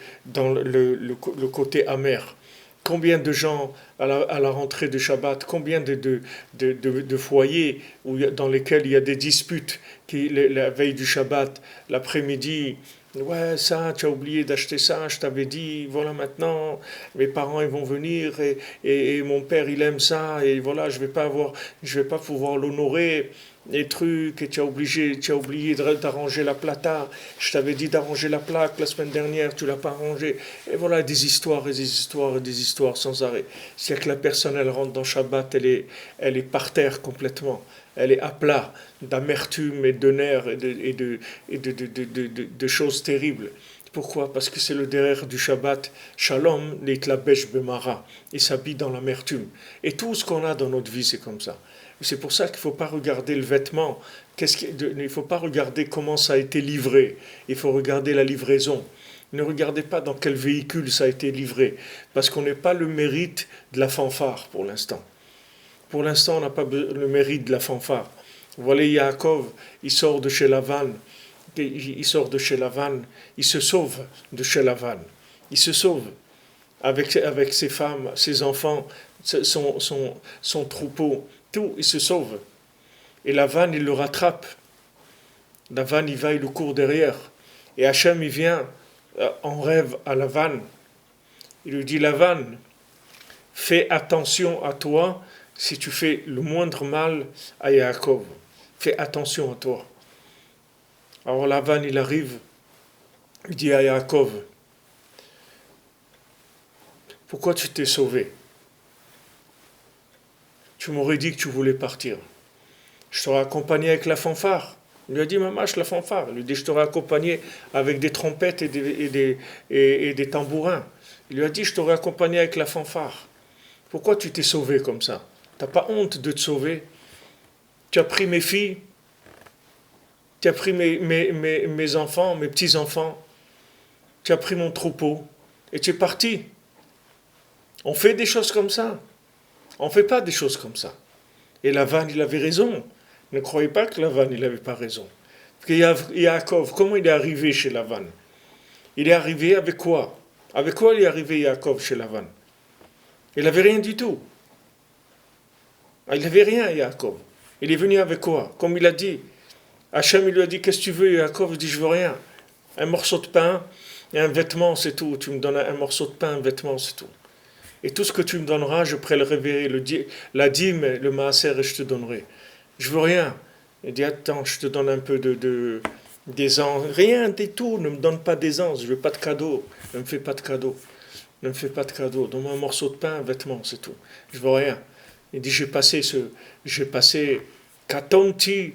côté amer. Combien de gens, à la rentrée de Shabbat, combien de foyers dans lesquels il y a des disputes, la veille du Shabbat, l'après-midi, ouais, ça, tu as oublié d'acheter ça, je t'avais dit, voilà maintenant, mes parents ils vont venir et mon père il aime ça, et voilà, je vais pas pouvoir l'honorer. les trucs, et tu as oublié d'arranger la plata. Je t'avais dit d'arranger la plaque la semaine dernière, tu l'as pas arrangé. Et voilà, des histoires et des histoires et des histoires sans arrêt. C'est que la personne, elle rentre dans Shabbat, elle est par terre complètement. Elle est à plat d'amertume et de nerfs et de choses terribles. Pourquoi? Parce que c'est le derrière du Shabbat. Shalom, l'itlabesh bemara. Il s'habille dans l'amertume. Et tout ce qu'on a dans notre vie, c'est comme ça. C'est pour ça qu'il ne faut pas regarder le vêtement. Il ne faut pas regarder comment ça a été livré. Il faut regarder la livraison. Ne regardez pas dans quel véhicule ça a été livré. Parce qu'on n'a pas le mérite de la fanfare pour l'instant. Pour l'instant, on n'a pas le mérite de la fanfare. Voilà Yaakov, il sort de chez Lavan. Il sort de chez Lavan, il se sauve de chez Lavan. Il se sauve avec ses femmes, ses enfants, son troupeau, tout, il se sauve. Et Lavan, il le rattrape. Lavan, il va, il le court derrière. Et Hachem, il vient en rêve à Lavan. Il lui dit, Lavan, fais attention à toi si tu fais le moindre mal à Yaakov. Fais attention à toi. Alors Lavan, il arrive, il dit à Yaakov, pourquoi tu t'es sauvé? Tu m'aurais dit que tu voulais partir. Je t'aurais accompagné avec la fanfare. Il lui a dit, mamache, la fanfare. Il lui dit, je t'aurais accompagné avec des trompettes et des tambourins. Il lui a dit, je t'aurais accompagné avec la fanfare. Pourquoi tu t'es sauvé comme ça? Tu n'as pas honte de te sauver? Tu as pris mes filles, tu as pris mes enfants, mes petits-enfants, tu as pris mon troupeau et tu es parti. On fait des choses comme ça. On ne fait pas des choses comme ça. Et Lavan, il avait raison. Ne croyez pas que Lavan, il n'avait pas raison. Parce que Yaakov, comment il est arrivé chez Lavan? Il est arrivé avec quoi? Avec quoi il est arrivé Yaakov chez Lavan? Il n'avait rien du tout. Il n'avait rien, Yaakov. Il est venu avec quoi? Comme il a dit. Hachem, il lui a dit, qu'est-ce que tu veux? Yaakov, il dit, je veux rien. Un morceau de pain et un vêtement, c'est tout. Tu me donnes un morceau de pain, un vêtement, c'est tout. Et tout ce que tu me donneras, je préleverai la dîme, le maaser, et je te donnerai. Je veux rien. Il dit, attends, je te donne un peu d'aisance. Rien du tout, ne me donne pas d'aisance, je veux pas de cadeau. Ne me fais pas de cadeau. Ne me fais pas de cadeau. Donne-moi un morceau de pain, un vêtement, c'est tout. Je veux rien. Il dit, j'ai passé katonti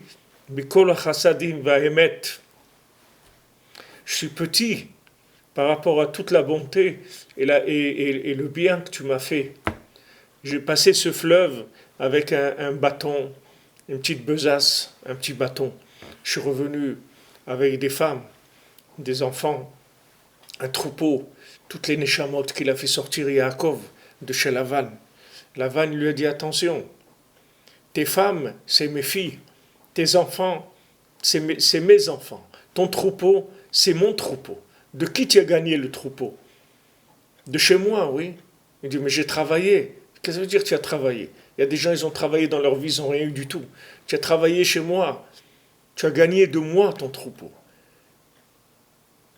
bikol chassadim vahemet. Je suis petit par rapport à toute la bonté et le bien que tu m'as fait. J'ai passé ce fleuve avec un bâton, une petite besace, un petit bâton. Je suis revenu avec des femmes, des enfants, un troupeau, toutes les neshamot qu'il a fait sortir Yaakov de chez Lavan. Lavan lui a dit, attention, tes femmes, c'est mes filles, tes enfants, c'est mes enfants, ton troupeau, c'est mon troupeau. De qui tu as gagné le troupeau? De chez moi, oui. Il dit, mais j'ai travaillé. Qu'est-ce que ça veut dire que tu as travaillé? Il y a des gens, ils ont travaillé dans leur vie, ils n'ont rien eu du tout. Tu as travaillé chez moi. Tu as gagné de moi ton troupeau.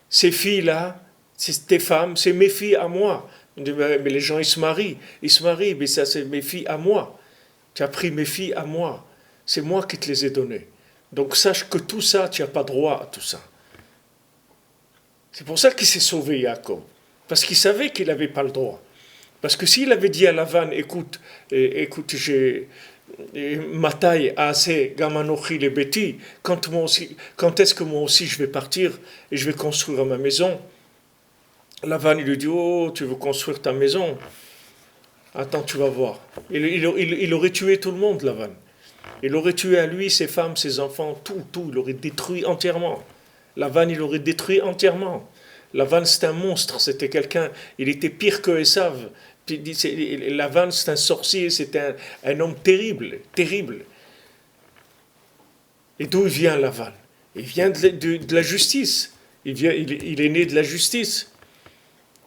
Ces filles-là, c'est tes femmes, c'est mes filles à moi. Il dit, mais les gens, ils se marient, mais ça, c'est mes filles à moi. Tu as pris mes filles à moi. C'est moi qui te les ai données. Donc sache que tout ça, tu n'as pas droit à tout ça. C'est pour ça qu'il s'est sauvé, Yaakov. Parce qu'il savait qu'il n'avait pas le droit. Parce que s'il avait dit à Lavan, écoute, j'ai ma taille assez gamanochi les bêtis, quand est-ce que moi aussi je vais partir et je vais construire ma maison? Lavan, il lui dit, oh, tu veux construire ta maison? Attends, tu vas voir. Il aurait tué tout le monde, Lavan. Il aurait tué à lui, ses femmes, ses enfants, tout. Il aurait détruit entièrement. Lavan, il aurait détruit entièrement. Lavan, c'est un monstre. C'était quelqu'un, il était pire que Esav. Lavan, c'est un sorcier, c'est un homme terrible. Et d'où vient Lavan? Il vient de la justice. Il est né de la justice.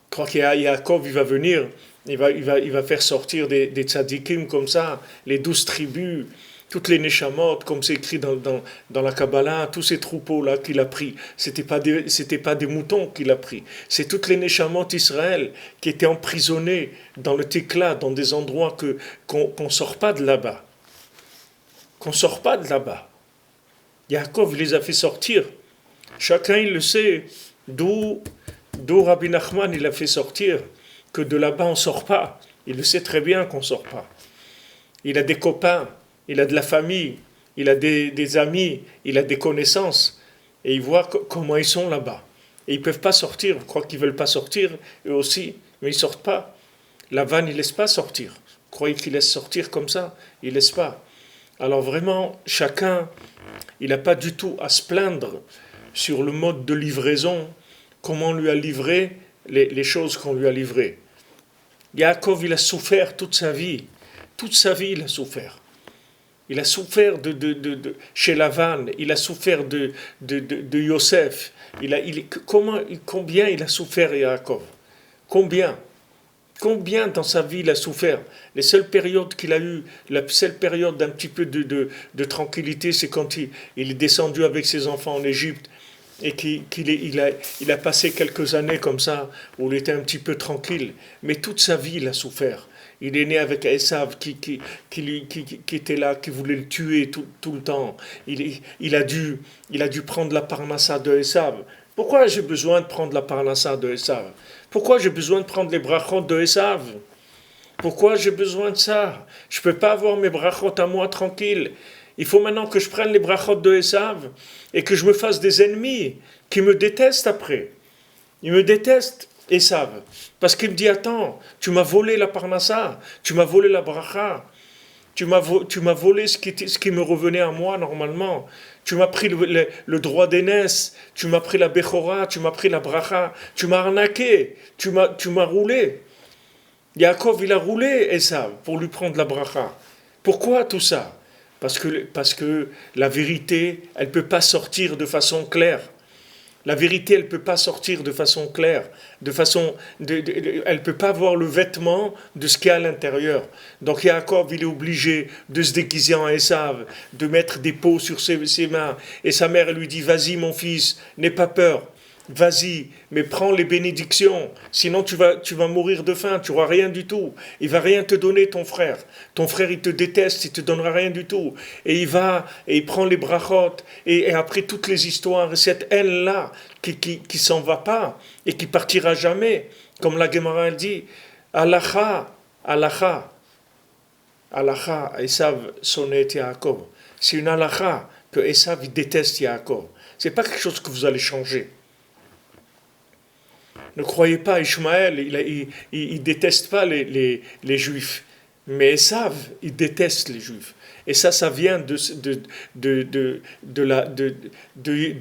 Je crois qu'il y a Yaakov, il va venir, il va faire sortir des tzadikim comme ça, les 12 tribus, toutes les neshamot, comme c'est écrit dans la Kabbalah, tous ces troupeaux-là qu'il a pris, c'était pas des moutons qu'il a pris, c'est toutes les neshamot d'Israël qui étaient emprisonnées dans le Tikla, dans des endroits qu'on sort pas de là-bas. Qu'on sort pas de là-bas. Yaakov, il les a fait sortir. Chacun, il le sait, d'où Rabbi Nachman, il a fait sortir, que de là-bas, on ne sort pas. Il le sait très bien qu'on ne sort pas. Il a des copains, il a de la famille, il a des amis, il a des connaissances. Et il voit comment ils sont là-bas. Et ils ne peuvent pas sortir. Je crois qu'ils ne veulent pas sortir, eux aussi, mais ils ne sortent pas. Lavan, il ne laisse pas sortir. Vous croyez qu'il laisse sortir comme ça? Il ne laisse pas. Alors vraiment, chacun, il n'a pas du tout à se plaindre sur le mode de livraison, comment on lui a livré les choses qu'on lui a livrées. Yaakov, il a souffert toute sa vie. Toute sa vie, il a souffert. Il a souffert chez Lavan, il a souffert de Yosef. Combien il a souffert, Yaakov? Combien dans sa vie il a souffert? Les seules périodes qu'il a eues, la seule période d'un petit peu de tranquillité, c'est quand il est descendu avec ses enfants en Égypte et il a passé quelques années comme ça, où il était un petit peu tranquille. Mais toute sa vie, il a souffert. Il est né avec Esav qui était là, qui voulait le tuer tout le temps. Il a dû prendre la parnassa de Esav. Pourquoi j'ai besoin de prendre la parnassa de Esav? Pourquoi j'ai besoin de prendre les brachot de Esav? Pourquoi j'ai besoin de ça? Je ne peux pas avoir mes brachot à moi tranquille. Il faut maintenant que je prenne les brachot de Esav et que je me fasse des ennemis qui me détestent après. Ils me détestent, Esav, parce qu'il me dit, attends, tu m'as volé la parnassa, tu m'as volé la bracha, tu m'as volé ce qui me revenait à moi normalement. Tu m'as pris le droit d'aînesse, tu m'as pris la bechora, tu m'as pris la bracha, tu m'as arnaqué, tu m'as roulé. Yaakov, il a roulé Esav pour lui prendre la bracha. Pourquoi tout ça? Parce que la vérité, elle ne peut pas sortir de façon claire. La vérité, elle ne peut pas sortir de façon claire, elle ne peut pas voir le vêtement de ce qu'il y a à l'intérieur. Donc Yaakov, il est obligé de se déguiser en Esav, de mettre des peaux sur ses mains. Et sa mère, elle lui dit, vas-y mon fils, n'aie pas peur. Vas-y, mais prends les bénédictions, sinon tu vas mourir de faim, tu n'auras rien du tout. Il va rien te donner ton frère. Ton frère, il te déteste, il te donnera rien du tout. Et il prend les brachot, et après toutes les histoires, cette haine-là qui s'en va pas et qui partira jamais, comme la Gemara elle dit, Alacha, Esav sonnet Yaakov. C'est une alacha que Esav il déteste Yaakov. C'est pas quelque chose que vous allez changer. Ne croyez pas, Ishmaël, il déteste pas les Juifs. Mais Esav, il déteste les Juifs. Et ça vient de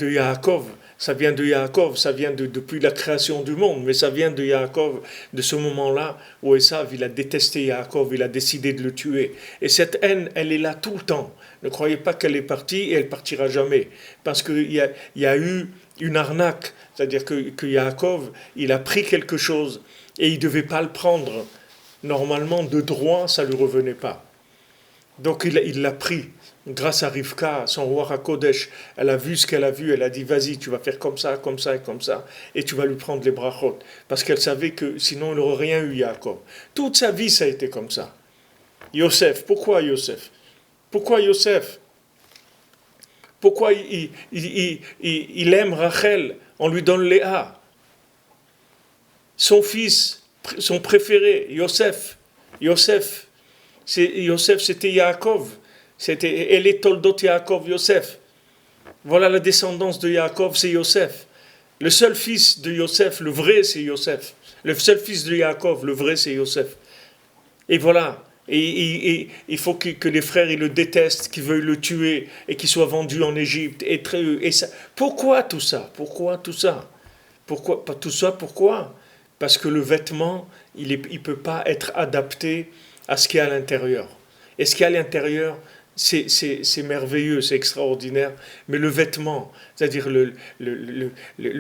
Yaakov. Ça vient de Yaakov, ça vient depuis la création du monde, mais ça vient de Yaakov, de ce moment-là où Esav, il a détesté Yaakov, il a décidé de le tuer. Et cette haine, elle est là tout le temps. Ne croyez pas qu'elle est partie et elle partira jamais. Parce qu'il y a eu une arnaque, c'est-à-dire que Yaakov, il a pris quelque chose et il ne devait pas le prendre. Normalement, de droit, ça ne lui revenait pas. Donc il l'a pris. Grâce à Rivka, son roi Hakodesh, elle a vu ce qu'elle a vu, elle a dit, vas-y, tu vas faire comme ça, comme ça et comme ça, et tu vas lui prendre les brachot. Parce qu'elle savait que sinon, il n'aurait rien eu, Yaakov. Toute sa vie, ça a été comme ça. Yosef, pourquoi Yosef? Pourquoi Yosef? Pourquoi il aime Rachel? On lui donne Léa. Son fils, son préféré, Yosef, c'était Yaakov. C'était Ele Toldot Yaakov Yosef. Voilà la descendance de Yaakov, c'est Yosef. Le seul fils de Yosef, le vrai, c'est Yosef. Le seul fils de Yaakov, le vrai, c'est Yosef. Et voilà. Et il faut que les frères ils le détestent, qu'ils veuillent le tuer et qu'il soit vendu en Égypte. Et ça. Pourquoi tout ça? Pourquoi tout ça? Pourquoi? Parce que le vêtement, il ne peut pas être adapté à ce qu'il y a à l'intérieur. Et ce qu'il y a à l'intérieur, c'est merveilleux, c'est extraordinaire. Mais le vêtement, c'est-à-dire le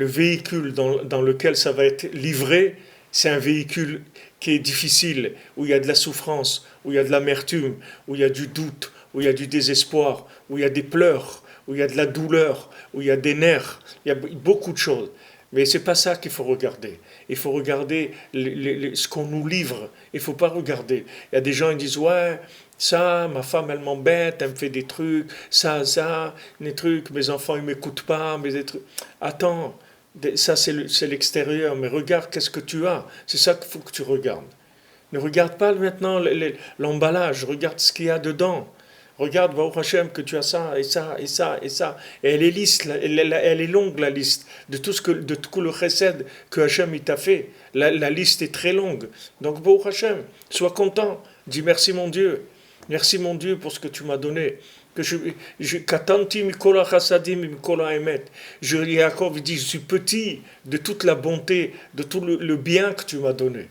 véhicule dans lequel ça va être livré, c'est un véhicule qui est difficile, où il y a de la souffrance, où il y a de l'amertume, où il y a du doute, où il y a du désespoir, où il y a des pleurs, où il y a de la douleur, où il y a des nerfs, il y a beaucoup de choses. Mais c'est pas ça qu'il faut regarder. Il faut regarder ce qu'on nous livre. Il faut pas regarder. Il y a des gens qui disent ouais, ça, ma femme elle m'embête, elle me fait des trucs, ça, des trucs, mes enfants ils m'écoutent pas, mais des trucs. Attends, ça c'est l'extérieur, mais regarde qu'est-ce que tu as. C'est ça qu'il faut que tu regardes. Ne regarde pas maintenant l'emballage, regarde ce qu'il y a dedans. Regarde, Baruch Hashem, que tu as ça, et ça, et ça, et ça. Et elle est liste, elle est longue, la liste, de tout le chesed que Hashem il t'a fait. La liste est très longue. Donc, Baruch Hashem, sois content. Dis merci mon Dieu. Merci mon Dieu pour ce que tu m'as donné. Katanti mikola chassadim mikola emet. Yaakov dit, je suis petit de toute la bonté, de tout le bien que tu m'as donné.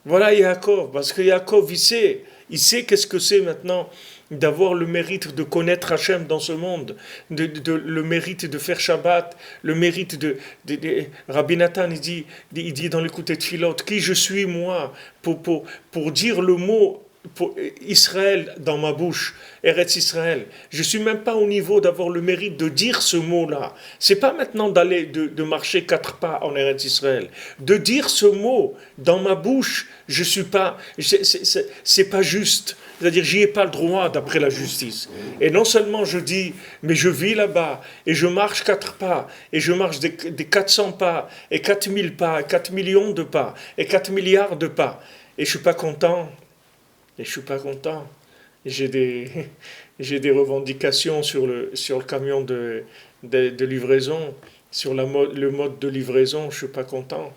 Voilà Yaakov, parce que Yaakov, il sait qu'est-ce que c'est maintenant d'avoir le mérite de connaître Hachem dans ce monde, le mérite de faire Shabbat, le mérite Rabbi Nathan, il dit dans l'écoute de Philot, qui je suis moi pour dire le mot pour Israël dans ma bouche, Eretz Israël. Je suis même pas au niveau d'avoir le mérite de dire ce mot-là. C'est pas maintenant d'aller de marcher 4 pas en Eretz Israël. De dire ce mot dans ma bouche, je suis pas, c'est pas juste. C'est-à-dire, j'y ai pas le droit d'après la justice. Et non seulement je dis, mais je vis là-bas, et je marche 4 pas, et je marche des 400 pas, et 4000 pas, et 4 millions de pas, et 4 milliards de pas. Et je suis pas content. Et je suis pas content. J'ai des revendications sur le camion de livraison, sur le mode de livraison, je suis pas content.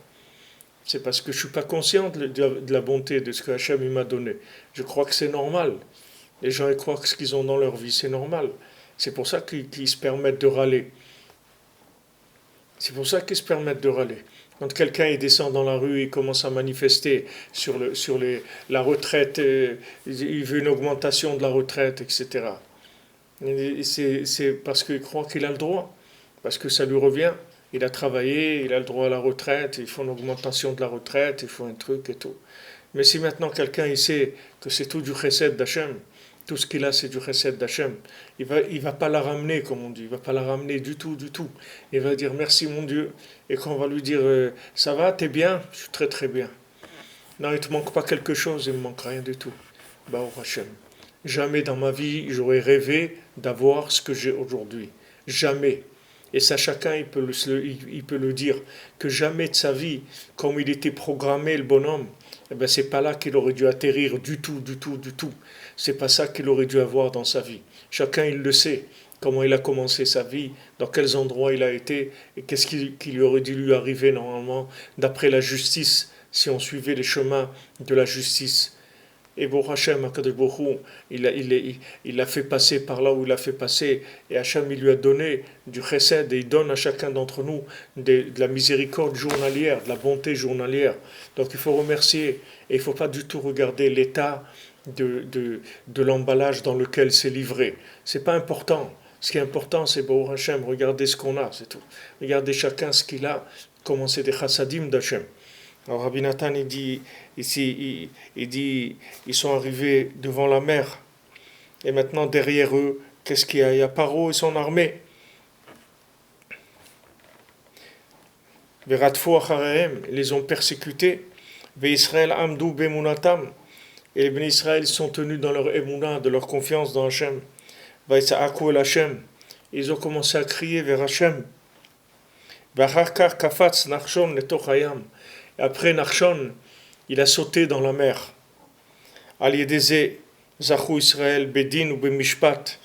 C'est parce que je suis pas conscient de la bonté de ce que Hachem m'a donné. Je crois que c'est normal. Les gens ils croient que ce qu'ils ont dans leur vie, c'est normal. C'est pour ça qu'ils se permettent de râler. C'est pour ça qu'ils se permettent de râler. Quand quelqu'un il descend dans la rue, il commence à manifester sur la retraite, il veut une augmentation de la retraite, etc. Et c'est parce qu'il croit qu'il a le droit, parce que ça lui revient. Il a travaillé, il a le droit à la retraite, il faut une augmentation de la retraite, il faut un truc et tout. Mais si maintenant quelqu'un il sait que c'est tout du chesed d'Hachem, tout ce qu'il a c'est du chesed d'Hachem, il va pas la ramener comme on dit, il va pas la ramener du tout. Il va dire merci mon Dieu, et quand on va lui dire ça va, t'es bien, je suis très très bien. Non, il te manque pas quelque chose, il me manque rien du tout. Baruch Hashem. Jamais dans ma vie j'aurais rêvé d'avoir ce que j'ai aujourd'hui. Jamais. Et ça, chacun, il peut le dire, que jamais de sa vie, comme il était programmé, le bonhomme, eh ben, c'est pas là qu'il aurait dû atterrir du tout. C'est pas ça qu'il aurait dû avoir dans sa vie. Chacun, il le sait, comment il a commencé sa vie, dans quels endroits il a été, et qu'est-ce qui lui aurait dû lui arriver normalement, d'après la justice, si on suivait les chemins de la justice. Et Baruch Hashem, HaKadosh Baruch Hu, il l'a fait passer par là où il l'a fait passer. Et Hashem, il lui a donné du chesed, et il donne à chacun d'entre nous de la miséricorde journalière, de la bonté journalière. Donc il faut remercier, et il ne faut pas du tout regarder l'état de l'emballage dans lequel c'est livré. Ce n'est pas important. Ce qui est important, c'est Baruch Hashem, regardez ce qu'on a, c'est tout. Regardez chacun ce qu'il a, comment c'est des chassadim d'Hashem. Alors Rabbi Nathan, il dit, ici, il dit, ils sont arrivés devant la mer. Et maintenant, derrière eux, qu'est-ce qu'il y a? Il y a Paro et son armée. Veratfo acharehem, ils les ont persécutés. Ve'Israël amdou bemunatam. Et les bénis Israël sont tenus dans leur émouna, de leur confiance dans Hachem. Vaïsa'akou el Hachem. Ils ont commencé à crier vers Hachem. V'acharkar kafatz nachshon letoch hayam. Après Nachshon, il a sauté dans la mer. Al-Yedeze, Zachou Israël, Bedin ou Bemishpat,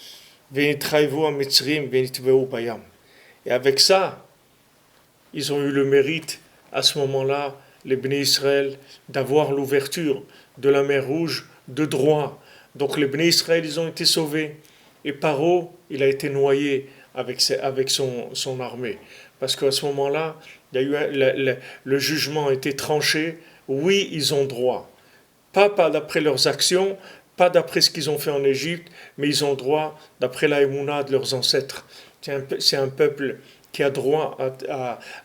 Venitraivu Amitzrim, Venitveu Bayam. Et avec ça, ils ont eu le mérite, à ce moment-là, les Béné Israël, d'avoir l'ouverture de la mer Rouge de droit. Donc les Béné Israël, ils ont été sauvés. Et Paro, il a été noyé avec son armée. Parce qu'à ce moment-là, il y a eu le jugement a été tranché. Oui, ils ont droit. Pas d'après leurs actions, pas d'après ce qu'ils ont fait en Égypte, mais ils ont droit d'après la émouna de leurs ancêtres. C'est un peuple qui a droit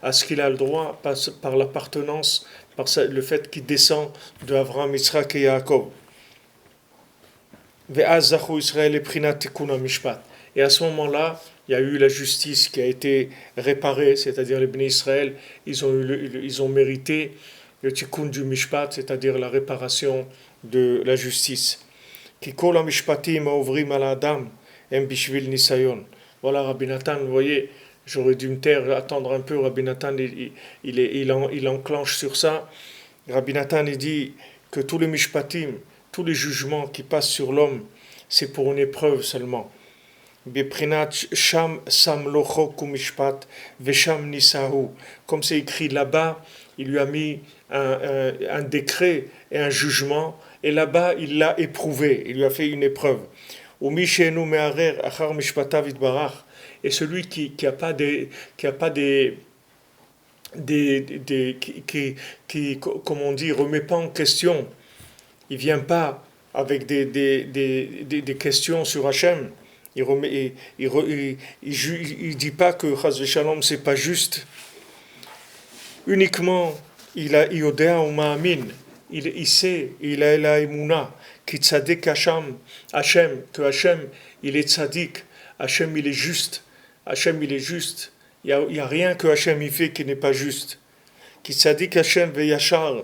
à ce qu'il a le droit par l'appartenance, par le fait qu'il descend de Abraham, Yitzhak et Yaakov. Et à ce moment-là, il y a eu la justice qui a été réparée, c'est-à-dire les Bnei Israël, ils ont mérité le tikkun du mishpat, c'est-à-dire la réparation de la justice. Ki kol hamishpatim haovrim al adam hem bishvil nisayon. Voilà, Rabbi Nathan, vous voyez, j'aurais dû me taire, attendre un peu. Rabbi Nathan, il enclenche sur ça. Rabbi Nathan, il dit que tous les mishpatim, tous les jugements qui passent sur l'homme, c'est pour une épreuve seulement. Beprinat sham sam lochok mishpat vesham nisahu. Comme c'est écrit là-bas, il lui a mis un décret et un jugement, et là-bas, il l'a éprouvé, il lui a fait une épreuve. Et celui qui n'a pas comme on dit, remet pas en question, il vient pas avec des questions sur Hachem, il dit pas que Chas v'Shalom c'est pas juste, uniquement il a Iodea ou Ma'amin, il sait, il a la Emouna, qui tzadik Hachem, que Hachem il est tzadik, Hachem il est juste, Hachem il est juste, il y a rien que Hachem il fait qui n'est pas juste. Qui tzadik Hachem ve'yachar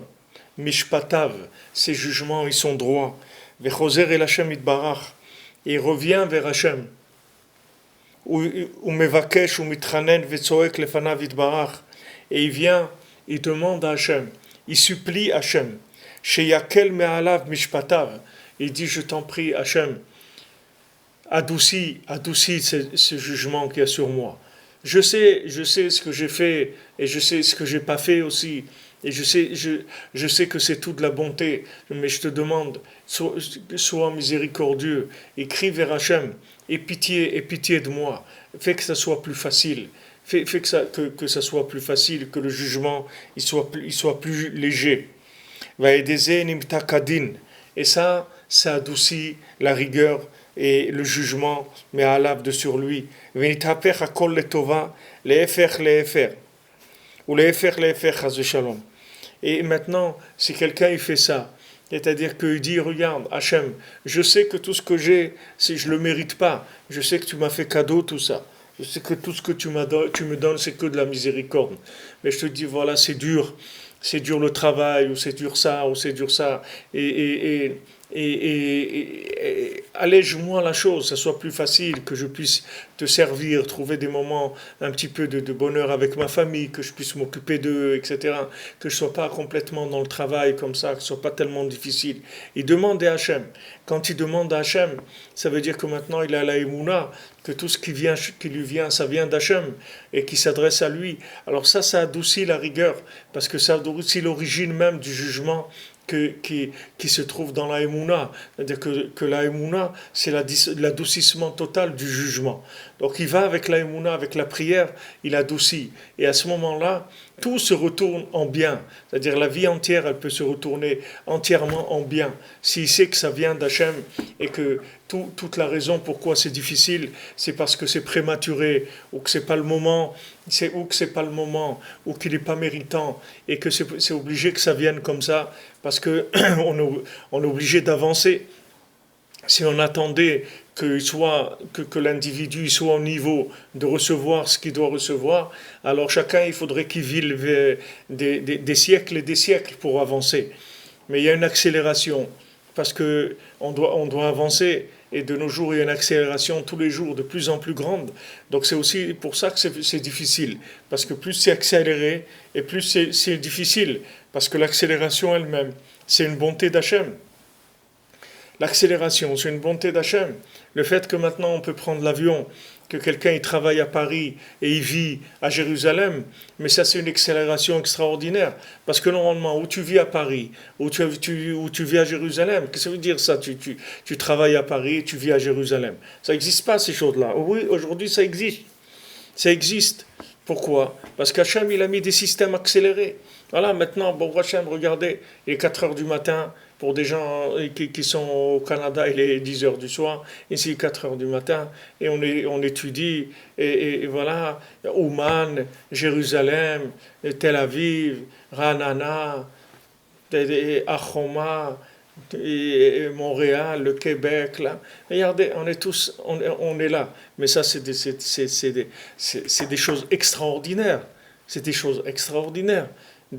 mishpatav, ses jugements ils sont droits, ve'choser el Hachem itbarach, et il revient vers Hachem. Ou mevakesh ou mitranen ve'tzoek lefanav itbarach, et il vient, il demande à Hachem, il supplie Hachem. Sheyakel me'alav mishpatav, il dit je t'en prie Hachem, adoucis ce jugement qu'il y a sur moi. Je sais ce que j'ai fait et je sais ce que j'ai pas fait aussi. Et je sais que c'est toute la bonté, mais je te demande, sois miséricordieux, écris vers Hachem, et pitié de moi, fais que ça soit plus facile, fais que ça soit plus facile, que le jugement il soit plus léger. Et ça adoucit la rigueur et le jugement, mais à l'ave de sur lui. Ou et maintenant, si quelqu'un il fait ça, c'est-à-dire qu'il dit, regarde, Hachem, je sais que tout ce que j'ai, je ne le mérite pas. Je sais que tu m'as fait cadeau, tout ça. Je sais que tout ce que tu me donnes, c'est que de la miséricorde. Mais je te dis, voilà, c'est dur le travail, ou c'est dur ça, et allège-moi la chose, que ça soit plus facile, que je puisse te servir, trouver des moments un petit peu de bonheur avec ma famille, que je puisse m'occuper d'eux, etc. Que je ne sois pas complètement dans le travail comme ça, que ce ne soit pas tellement difficile. Il demande à Hachem. Quand il demande à Hachem, ça veut dire que maintenant il a la Emouna, que tout ce qui lui vient, ça vient d'Hachem, et qui s'adresse à lui. Alors ça adoucit la rigueur, parce que ça adoucit l'origine même du jugement qui se trouve dans la Emouna. C'est-à-dire que la Emouna, c'est l'adoucissement total du jugement. Donc il va avec la Emouna, avec la prière, il adoucit. Et à ce moment-là, tout se retourne en bien. C'est-à-dire la vie entière, elle peut se retourner entièrement en bien. S'il sait que ça vient d'Hachem et que toute la raison pourquoi c'est difficile, c'est parce que c'est prématuré, ou que c'est pas le moment, ou qu'il n'est pas méritant, et que c'est obligé que ça vienne comme ça, parce que on est obligé d'avancer. Si on attendait que l'individu soit au niveau de recevoir ce qu'il doit recevoir, alors chacun, il faudrait qu'il vive des siècles et des siècles pour avancer. Mais il y a une accélération, parce qu'on doit avancer, et de nos jours, il y a une accélération tous les jours de plus en plus grande. Donc c'est aussi pour ça que c'est difficile, parce que plus c'est accéléré, et plus c'est difficile, parce que l'accélération elle-même, c'est une bonté d'Hachem. L'accélération, c'est une bonté d'Hachem. Le fait que maintenant on peut prendre l'avion, que quelqu'un il travaille à Paris et il vit à Jérusalem, mais ça c'est une accélération extraordinaire. Parce que normalement, où tu vis à Paris, où tu vis à Jérusalem, qu'est-ce que ça veut dire ça, tu travailles à Paris et tu vis à Jérusalem. Ça n'existe pas ces choses-là. Oui, aujourd'hui ça existe. Ça existe. Pourquoi ? Parce qu'Hachem il a mis des systèmes accélérés. Voilà, maintenant, bon Hachem, regardez, il est 4 heures du matin, pour des gens qui sont au Canada, il est 10 heures du soir, ici 4 heures du matin, et on étudie, et voilà, Ouman, Jérusalem, Tel Aviv, Ranana, Achoma, et Montréal, le Québec, là. Regardez, on est tous, on est là. Mais ça, c'est des choses extraordinaires. C'est des choses extraordinaires. On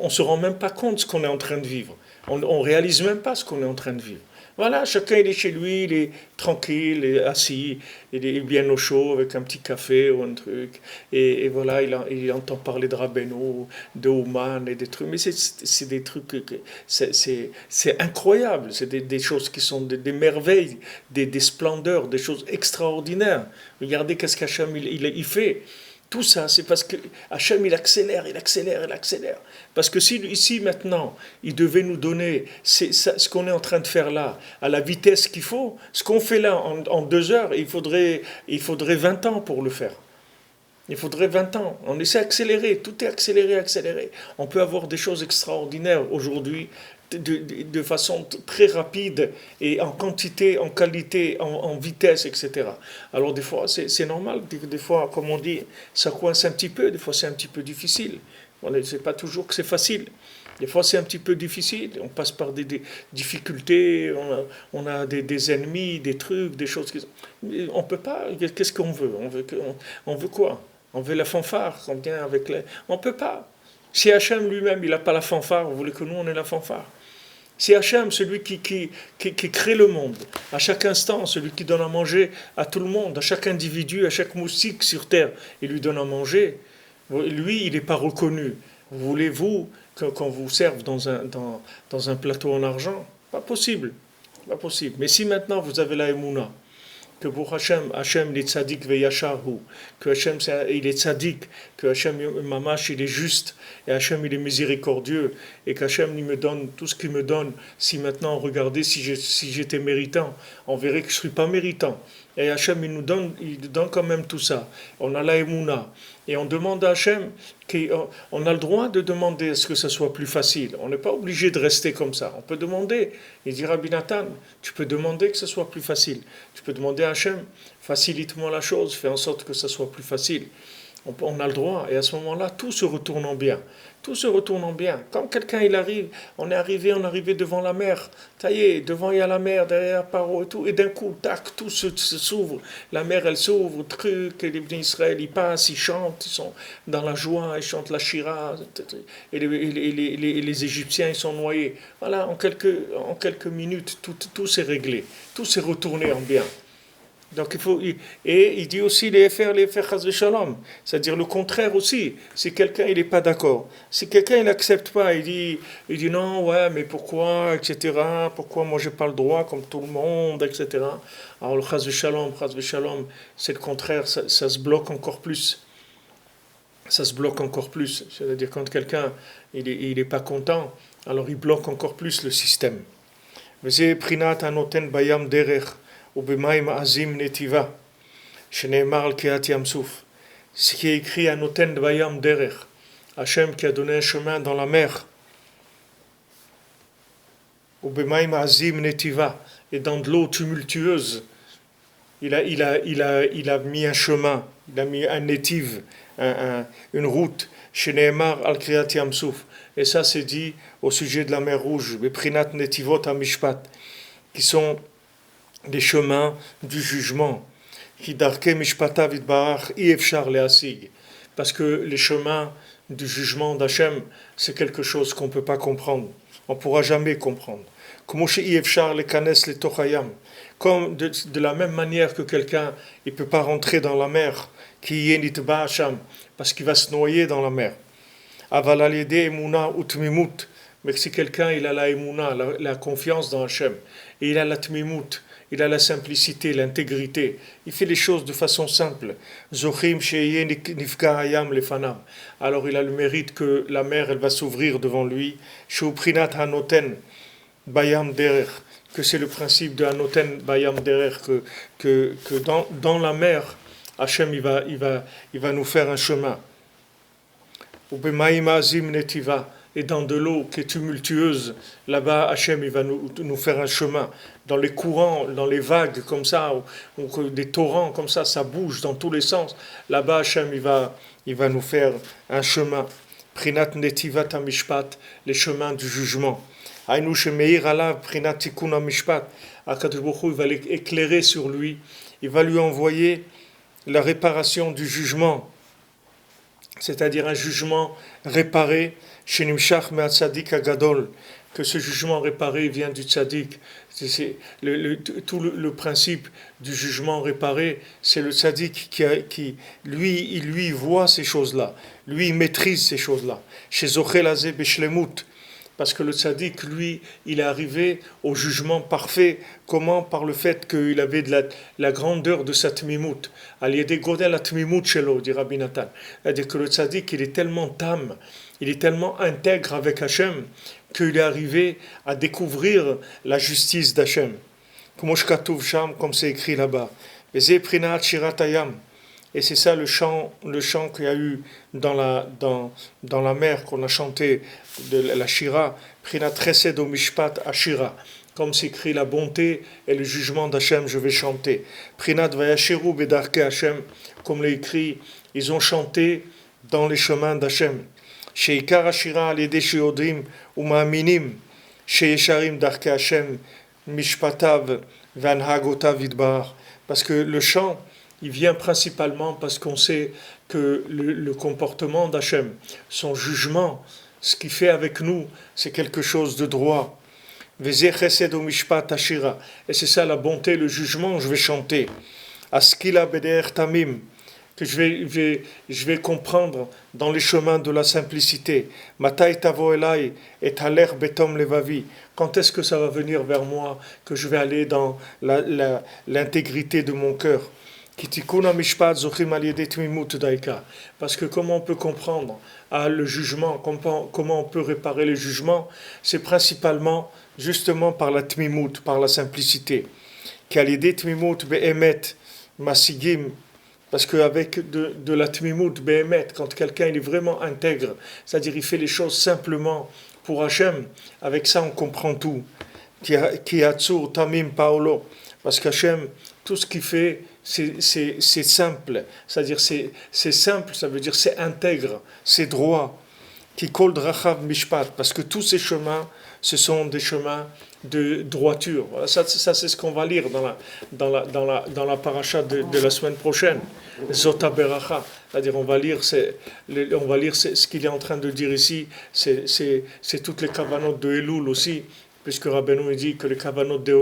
ne se rend même pas compte de ce qu'on est en train de vivre. On ne réalise même pas ce qu'on est en train de vivre. Voilà, chacun il est chez lui, il est tranquille, il est assis, il est bien au chaud avec un petit café ou un truc. Et voilà, il entend parler de Rabbeinu, de Ouman et des trucs. Mais c'est des trucs, c'est incroyable. C'est des choses qui sont des merveilles, des splendeurs, des choses extraordinaires. Regardez qu'est-ce qu'Hachem il fait. Tout ça, c'est parce que Hachem, il accélère, il accélère, il accélère. Parce que si ici, maintenant, il devait nous donner ce qu'on est en train de faire là, à la vitesse qu'il faut, ce qu'on fait là en 2 heures, il faudrait 20 ans pour le faire. Il faudrait 20 ans. On essaie d'accélérer, tout est accéléré, accéléré. On peut avoir des choses extraordinaires aujourd'hui de façon très rapide et en quantité, en qualité, en vitesse, etc. Alors des fois, c'est normal, des fois, comme on dit, ça coince un petit peu, des fois c'est un petit peu difficile. C'est pas toujours que c'est facile. Des fois, c'est un petit peu difficile. On passe par des difficultés, on a des ennemis, des trucs, des choses. On peut pas. Qu'est-ce qu'on veut? On veut quoi? On veut la fanfare. On vient avec les. On peut pas. Si Hachem lui-même, il n'a pas la fanfare, vous voulez que nous, on ait la fanfare? Si Hachem, celui qui crée le monde, à chaque instant, celui qui donne à manger à tout le monde, à chaque individu, à chaque moustique sur terre, il lui donne à manger, lui, il n'est pas reconnu. Voulez-vous qu'on vous serve dans un plateau en argent? Pas possible. Pas possible. Mais si maintenant vous avez la Emouna, que pour Hachem il est tzaddik veyasharhu, que Hachem il est tzaddik, que Hachem mamash il est juste, et Hachem il est miséricordieux, et qu'Hachem il me donne tout ce qu'il me donne. Si maintenant, regardez, si j'étais méritant, on verrait que je ne suis pas méritant. Et Hachem il donne quand même tout ça. On a la Emouna. Et on demande à Hachem, on a le droit de demander à ce que ça soit plus facile. On n'est pas obligé de rester comme ça. On peut demander. Il dit Rabbi Nathan, tu peux demander que ce soit plus facile. Tu peux demander à Hachem, facilite-moi la chose, fais en sorte que ça soit plus facile. On a le droit. Et à ce moment-là, tout se retourne en bien. Tout se retourne en bien. Quand quelqu'un il arrive, on est arrivé devant la mer. Ça y est, devant il y a la mer, derrière Paro et tout. Et d'un coup, tac, tout se s'ouvre. La mer, elle s'ouvre, truc. Et les bénis Israël, ils passent, ils chantent, ils sont dans la joie, ils chantent la Shira. Et les Égyptiens, ils sont noyés. Voilà, en quelques minutes, tout s'est réglé. Tout s'est retourné en bien. Donc il dit aussi les faire chas shalom, c'est-à-dire le contraire aussi. Si quelqu'un il n'est pas d'accord, si quelqu'un il n'accepte pas, il dit non, ouais, mais pourquoi, etc. Pourquoi moi j'ai pas le droit comme tout le monde, etc. Alors le chas shalom, c'est le contraire, ça se bloque encore plus. Ça se bloque encore plus. C'est-à-dire quand quelqu'un il est pas content, alors il bloque encore plus le système. וזה בחינת הנותן בים דרך ובמים עזים נתיבה, שנאמר על קריעת ים סוף. Ce qui est écrit à Noten Bayam Derech, Hachem qui a donné un chemin dans la mer, ובמים עזים נתיבה, et dans de l'eau tumultueuse, il a mis un chemin, il a mis un netiv, une route, שנאמר על קריעת ים סוף. Et ça c'est dit au sujet de la mer Rouge, Beprinat Netivot Amishpat, qui sont des chemins du jugement. Parce que les chemins du jugement d'Hachem, c'est quelque chose qu'on ne peut pas comprendre. On ne pourra jamais comprendre. Comme de la même manière que quelqu'un ne peut pas rentrer dans la mer, parce qu'il va se noyer dans la mer. Mais si quelqu'un il a la emuna, la confiance dans Hachem, et il a la tmimut, il a la simplicité, l'intégrité, il fait les choses de façon simple. Alors il a le mérite que la mer elle va s'ouvrir devant lui. Que c'est le principe de Hanoten Bayam Derer, que dans la mer, Hachem il va nous faire un chemin. Et dans de l'eau qui est tumultueuse, là-bas, Hachem, il va nous faire un chemin. Dans les courants, dans les vagues comme ça, ou des torrents comme ça bouge dans tous les sens. Là-bas, Hachem, il va nous faire un chemin. Prinat netivat hamishpat, les chemins du jugement. Aïnou shemeir alav prinat tikkun hamishpat. Akadosh Baruch Hu, il va l'éclairer sur lui, il va lui envoyer la réparation du jugement, c'est-à-dire un jugement réparé, shenimshach me'atzadik agadol, que ce jugement réparé vient du tzaddik. C'est tout le principe du jugement réparé, c'est le tzaddik lui voit ces choses-là, lui il maîtrise ces choses-là. Chez Zochel Azeh Beshlemut, parce que le tzaddik, lui, il est arrivé au jugement parfait. Comment? Par le fait qu'il avait de la grandeur de sa tmimout. Al-yedé godel atmimout shelo, dit Rabbi Nathan. C'est-à-dire que le tzaddik, il est tellement tam, il est tellement intègre avec Hachem, qu'il est arrivé à découvrir la justice d'Hachem. Comme c'est écrit là-bas. Et c'est ça le chant qu'il y a eu dans la mer qu'on a chanté de la Shira, Prinat Chesed o Mishpat Ashira, comme s'écrit la bonté et le jugement d'Hachem, je vais chanter. Prinat Vayashiru Bedarke Hachem, comme l'écrit, ils ont chanté dans les chemins d'Hachem. Sheikar Ashira al-yedei sheyodim u'ma'aminim sheyesharim darke Hachem mishpatav v'anhagotav yidbar. Parce que le chant, il vient principalement parce qu'on sait que le comportement d'Hachem, son jugement, ce qu'il fait avec nous, c'est quelque chose de droit. Et c'est ça la bonté, le jugement, je vais chanter. Askila beder tamim, que je vais comprendre dans les chemins de la simplicité. Matai tavo elai et haler betom levavi. Quand est-ce que ça va venir vers moi, que je vais aller dans l'intégrité de mon cœur? Parce que comment on peut comprendre le jugement, comment on peut réparer les jugements, c'est principalement justement par la tmimout, par la simplicité. Parce qu'avec de la tmimout behemet, quand quelqu'un il est vraiment intègre, c'est-à-dire il fait les choses simplement pour Hachem, avec ça on comprend tout. Ki atzur tamim paolo, parce qu'Hachem, tout ce qu'il fait, c'est simple, c'est-à-dire c'est simple, ça veut dire c'est intègre, c'est droit. Qui kol drachav mishpat, parce que tous ces chemins, ce sont des chemins de droiture. Voilà, ça c'est ce qu'on va lire dans la paracha de la semaine prochaine. Zota beracha, c'est-à-dire on va lire ce qu'il est en train de dire ici, c'est toutes les kavanot de Elul aussi. Puisque Rabbeinu dit que le kavanot de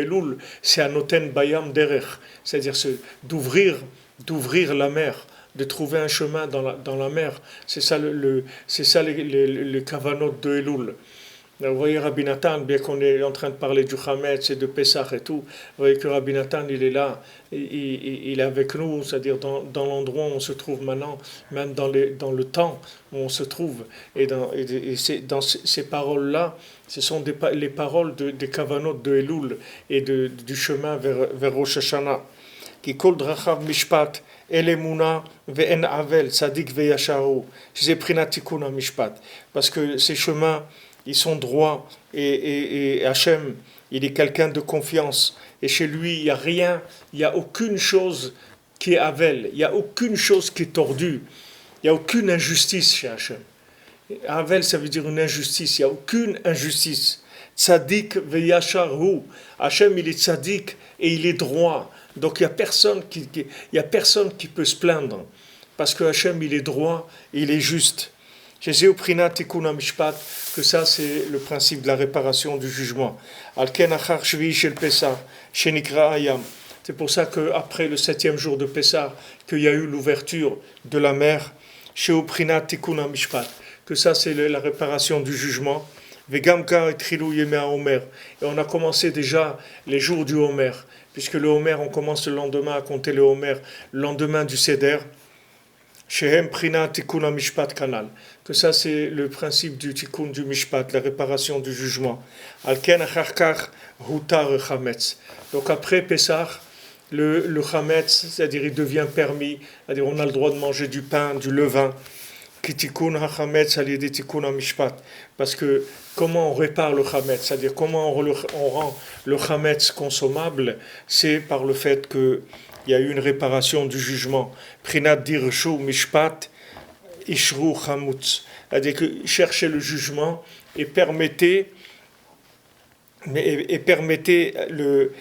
Elul, c'est Anoten Bayam Derech, c'est-à-dire d'ouvrir la mer, de trouver un chemin dans la mer. C'est ça le kavanot de Elul. Vous voyez Rabbi Nathan, bien qu'on est en train de parler du Hametz et de Pessah et tout, vous voyez que Rabbi Nathan, il est là, il est avec nous, c'est-à-dire dans l'endroit où on se trouve maintenant, même dans le temps où on se trouve. Et dans ces paroles-là, ce sont les paroles des Kavanot de Elul et du chemin vers Rosh Hashanah. Qui kol drachav mishpat elemuna ve'en avel sadik ve'yasharu. C'est prinat tikkun mishpat. Parce que ces chemins, ils sont droits et Hachem, il est quelqu'un de confiance. Et chez lui, il n'y a rien, il n'y a aucune chose qui est avel, il n'y a aucune chose qui est tordue, il n'y a aucune injustice chez Hachem. Avel, ça veut dire une injustice, il n'y a aucune injustice. Tzadik ve'yasharu. Hachem, il est tzadik et il est droit. Donc il n'y a personne qui peut se plaindre. Parce que Hachem, il est droit et il est juste. Jésus prinat tikkun mishpat, que ça c'est le principe de la réparation du jugement. Alken achar shvi shel Pessah, shenikra ayam. C'est pour ça qu'après le 7e jour de Pessah, qu'il y a eu l'ouverture de la mer, Jésus prinat tikkun mishpat, que ça c'est la réparation du jugement. Vegamka etrilou yemei Homer. Et on a commencé déjà les jours du Homer, puisque le Homer, on commence le lendemain à compter le Homer, le lendemain du Seder. Shehem prina tikkun mishpat kanal. Que ça c'est le principe du tikkun du mishpat, la réparation du jugement. Alken acharkar hutar chametz. Donc après Pessah, le chametz, c'est-à-dire il devient permis, c'est-à-dire on a le droit de manger du pain, du levain. Ki tikkun hachametz al-yedei tikkun mishpat. Parce que comment on répare le chametz, c'est-à-dire comment on rend le chametz consommable, c'est par le fait que il y a eu une réparation du jugement. Prinat dirshu mishpat ishru chamutz. C'est-à-dire que cherchez le jugement et permettez le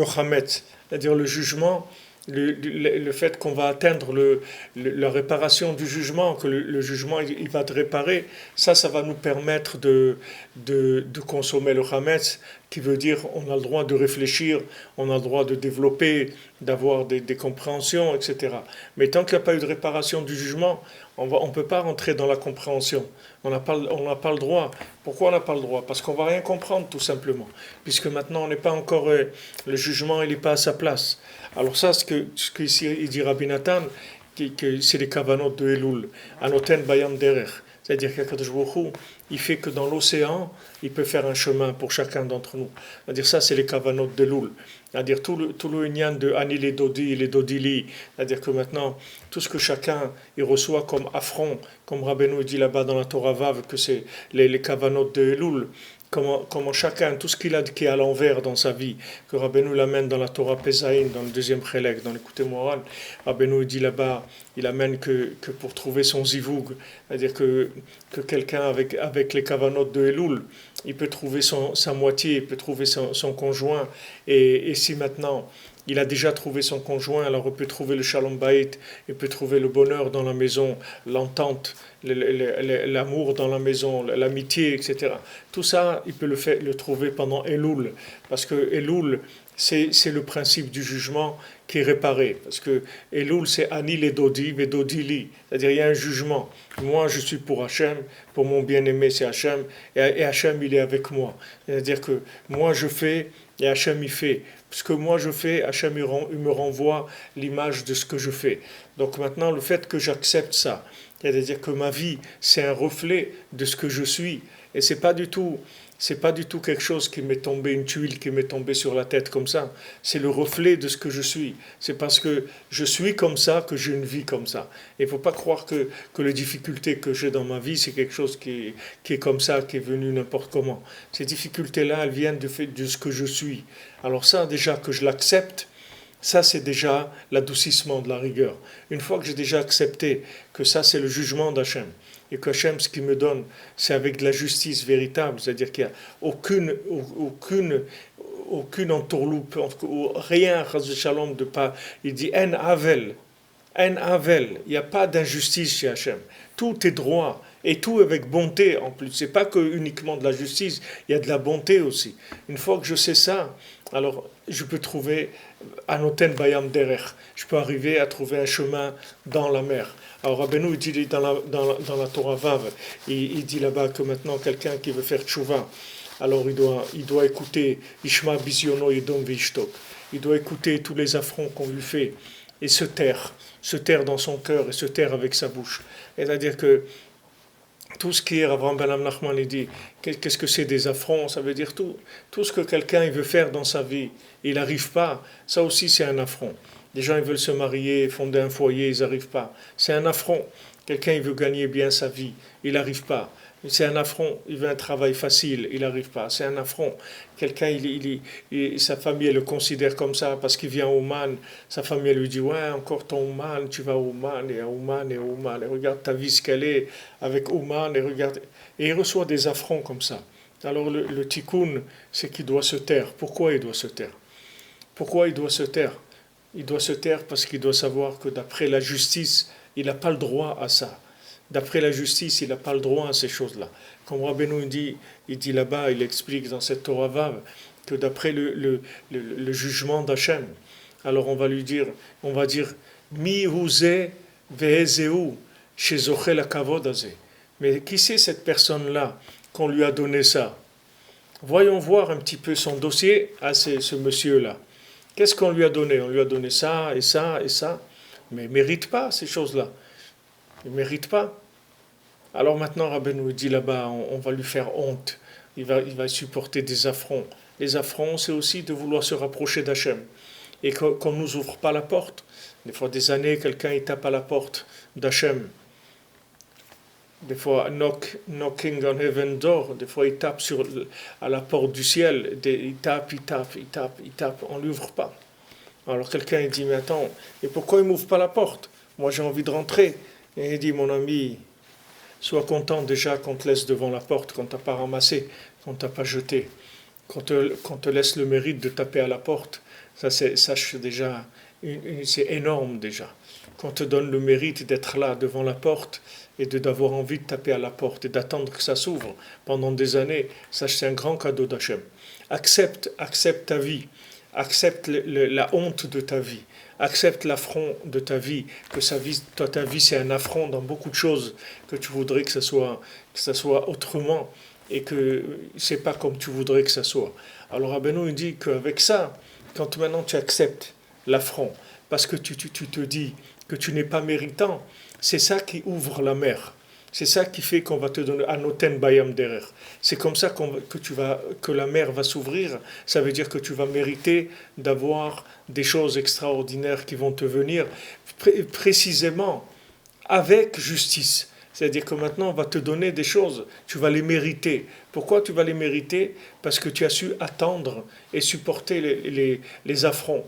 chametz, c'est-à-dire le jugement, le fait qu'on va atteindre la réparation du jugement, que le jugement il va te réparer, ça va nous permettre de consommer le chametz, qui veut dire on a le droit de réfléchir, on a le droit de développer, d'avoir des compréhensions, etc. Mais tant qu'il n'y a pas eu de réparation du jugement, on ne peut pas rentrer dans la compréhension. On n'a pas le droit. Pourquoi on n'a pas le droit? Parce qu'on ne va rien comprendre tout simplement. Puisque maintenant on n'est pas encore... le jugement il n'est pas à sa place. Alors ça, ce que ici il dit Rabbi Nathan, que c'est les kavanot de Elul. Anoten bayam derech. C'est-à-dire qu'Akadosh Baruch Hu, il fait que dans l'océan, il peut faire un chemin pour chacun d'entre nous. C'est-à-dire ça, c'est les kavanot de Elul. C'est-à-dire tout le union de Ani les Dodi, les Dodili. C'est-à-dire que maintenant, tout ce que chacun il reçoit comme affront, comme Rabbeinu dit là-bas dans la Torah Vav, que c'est les kavanot de Elul. Comment chacun, tout ce qu'il a qui est à l'envers dans sa vie, que Rabbeinu l'amène dans la Torah Pesaïn, dans le deuxième Chelek, dans l'écouté moral, Rabbeinu dit là-bas, il amène que pour trouver son zivoug, c'est-à-dire que quelqu'un avec les kavanot de Elul, il peut trouver sa moitié, il peut trouver son conjoint, et si maintenant il a déjà trouvé son conjoint, alors il peut trouver le shalom bayit, il peut trouver le bonheur dans la maison, l'entente, l'amour dans la maison, l'amitié, etc. Tout ça, il peut le trouver pendant Elul, parce que Elul, c'est le principe du jugement qui est réparé, parce que Elul, c'est Ani les Dodi, les Dodi li, c'est-à-dire il y a un jugement. Moi, je suis pour Hachem, pour mon bien-aimé, c'est Hachem, et Hachem, il est avec moi. C'est-à-dire que moi, je fais, et Hachem, il fait. Ce que moi je fais, Hachem il me renvoie l'image de ce que je fais. Donc maintenant, le fait que j'accepte ça, c'est-à-dire que ma vie, c'est un reflet de ce que je suis, et c'est pas du tout quelque chose qui m'est tombé, une tuile qui m'est tombée sur la tête comme ça. C'est le reflet de ce que je suis. C'est parce que je suis comme ça que j'ai une vie comme ça. Il ne faut pas croire que les difficultés que j'ai dans ma vie, c'est quelque chose qui est comme ça, qui est venu n'importe comment. Ces difficultés-là, elles viennent de ce que je suis. Alors ça, déjà que je l'accepte, ça c'est déjà l'adoucissement de la rigueur. Une fois que j'ai déjà accepté que ça c'est le jugement d'Hachem, et qu'Hachem, ce qu'il me donne, c'est avec de la justice véritable, c'est-à-dire qu'il n'y a aucune entourloupe, rien, shalom, de pas. Il dit en avel, il n'y a pas d'injustice chez Hachem. Tout est droit, et tout avec bonté en plus. C'est pas que uniquement de la justice, il y a de la bonté aussi. Une fois que je sais ça, alors je peux trouver Anoten Bayam Derech, je peux arriver à trouver un chemin dans la mer. Alors Rabbeinu il dit dans la Torah Vav, il dit là-bas que maintenant quelqu'un qui veut faire tchouva, alors il doit écouter Ishma Bisiono Yedom Vishtok. Il doit écouter tous les affronts qu'on lui fait et se taire dans son cœur et se taire avec sa bouche. C'est-à-dire que tout ce qui est, Avraham Ben Nachman il dit, qu'est-ce que c'est des affronts? Ça veut dire tout ce que quelqu'un il veut faire dans sa vie, il n'arrive pas, ça aussi c'est un affront. Les gens ils veulent se marier, fonder un foyer, ils n'arrivent pas. C'est un affront. Quelqu'un il veut gagner bien sa vie, il n'arrive pas. C'est un affront. Il veut un travail facile, il n'arrive pas. C'est un affront. Quelqu'un, sa famille elle le considère comme ça parce qu'il vient au Oman. Sa famille elle lui dit ouais encore ton Oman, tu vas au Oman et à Oman et à Oman. Et regarde ta vie ce qu'elle est avec Oman et regarde. Et il reçoit des affronts comme ça. Alors le tikkun, c'est qu'il doit se taire. Pourquoi il doit se taire? Pourquoi il doit se taire? Il doit se taire parce qu'il doit savoir que d'après la justice, il n'a pas le droit à ça. D'après la justice, il n'a pas le droit à ces choses-là. Comme Rabbeinu il dit là-bas, il explique dans cette Torah Vav, que d'après le jugement d'Hachem, alors on va dire, Mi huze ve'ezeu shezochel hakavod hazeh. Mais qui c'est cette personne-là qu'on lui a donné ça? Voyons voir un petit peu son dossier à ce monsieur-là. Qu'est-ce qu'on lui a donné? On lui a donné ça et ça et ça. Mais il ne mérite pas ces choses-là. Il ne mérite pas. Alors maintenant, Rabbeinu dit là-bas, on va lui faire honte. Il va supporter des affronts. Les affronts, c'est aussi de vouloir se rapprocher d'Hachem. Et qu'on ne nous ouvre pas la porte. Des fois, des années, quelqu'un il tape à la porte d'Hachem. Des fois, knocking on heaven door. Des fois, il tape à la porte du ciel. Il tape, on ne lui ouvre pas. Alors quelqu'un il dit, mais attends, et pourquoi il ne m'ouvre pas la porte? Moi j'ai envie de rentrer. Et il dit, mon ami, sois content déjà qu'on te laisse devant la porte, qu'on t'a pas ramassé, qu'on t'a pas jeté, qu'on te laisse le mérite de taper à la porte. C'est déjà, c'est énorme déjà. Qu'on te donne le mérite d'être là devant la porte et d'avoir envie de taper à la porte et d'attendre que ça s'ouvre pendant des années, ça c'est un grand cadeau d'Hachem. Accepte ta vie, accepte la honte de ta vie, accepte l'affront de ta vie, que ta vie c'est un affront dans beaucoup de choses, que tu voudrais que ça soit autrement et que c'est pas comme tu voudrais que ça soit. Alors Rabbeinu il dit qu'avec ça, quand maintenant tu acceptes l'affront, parce que tu te dis que tu n'es pas méritant, c'est ça qui ouvre la mer. C'est ça qui fait qu'on va te donner Anoten Bayam Derer. C'est comme ça que la mer va s'ouvrir. Ça veut dire que tu vas mériter d'avoir des choses extraordinaires qui vont te venir précisément avec justice. C'est-à-dire que maintenant, on va te donner des choses, tu vas les mériter. Pourquoi tu vas les mériter? Parce que tu as su attendre et supporter les affronts.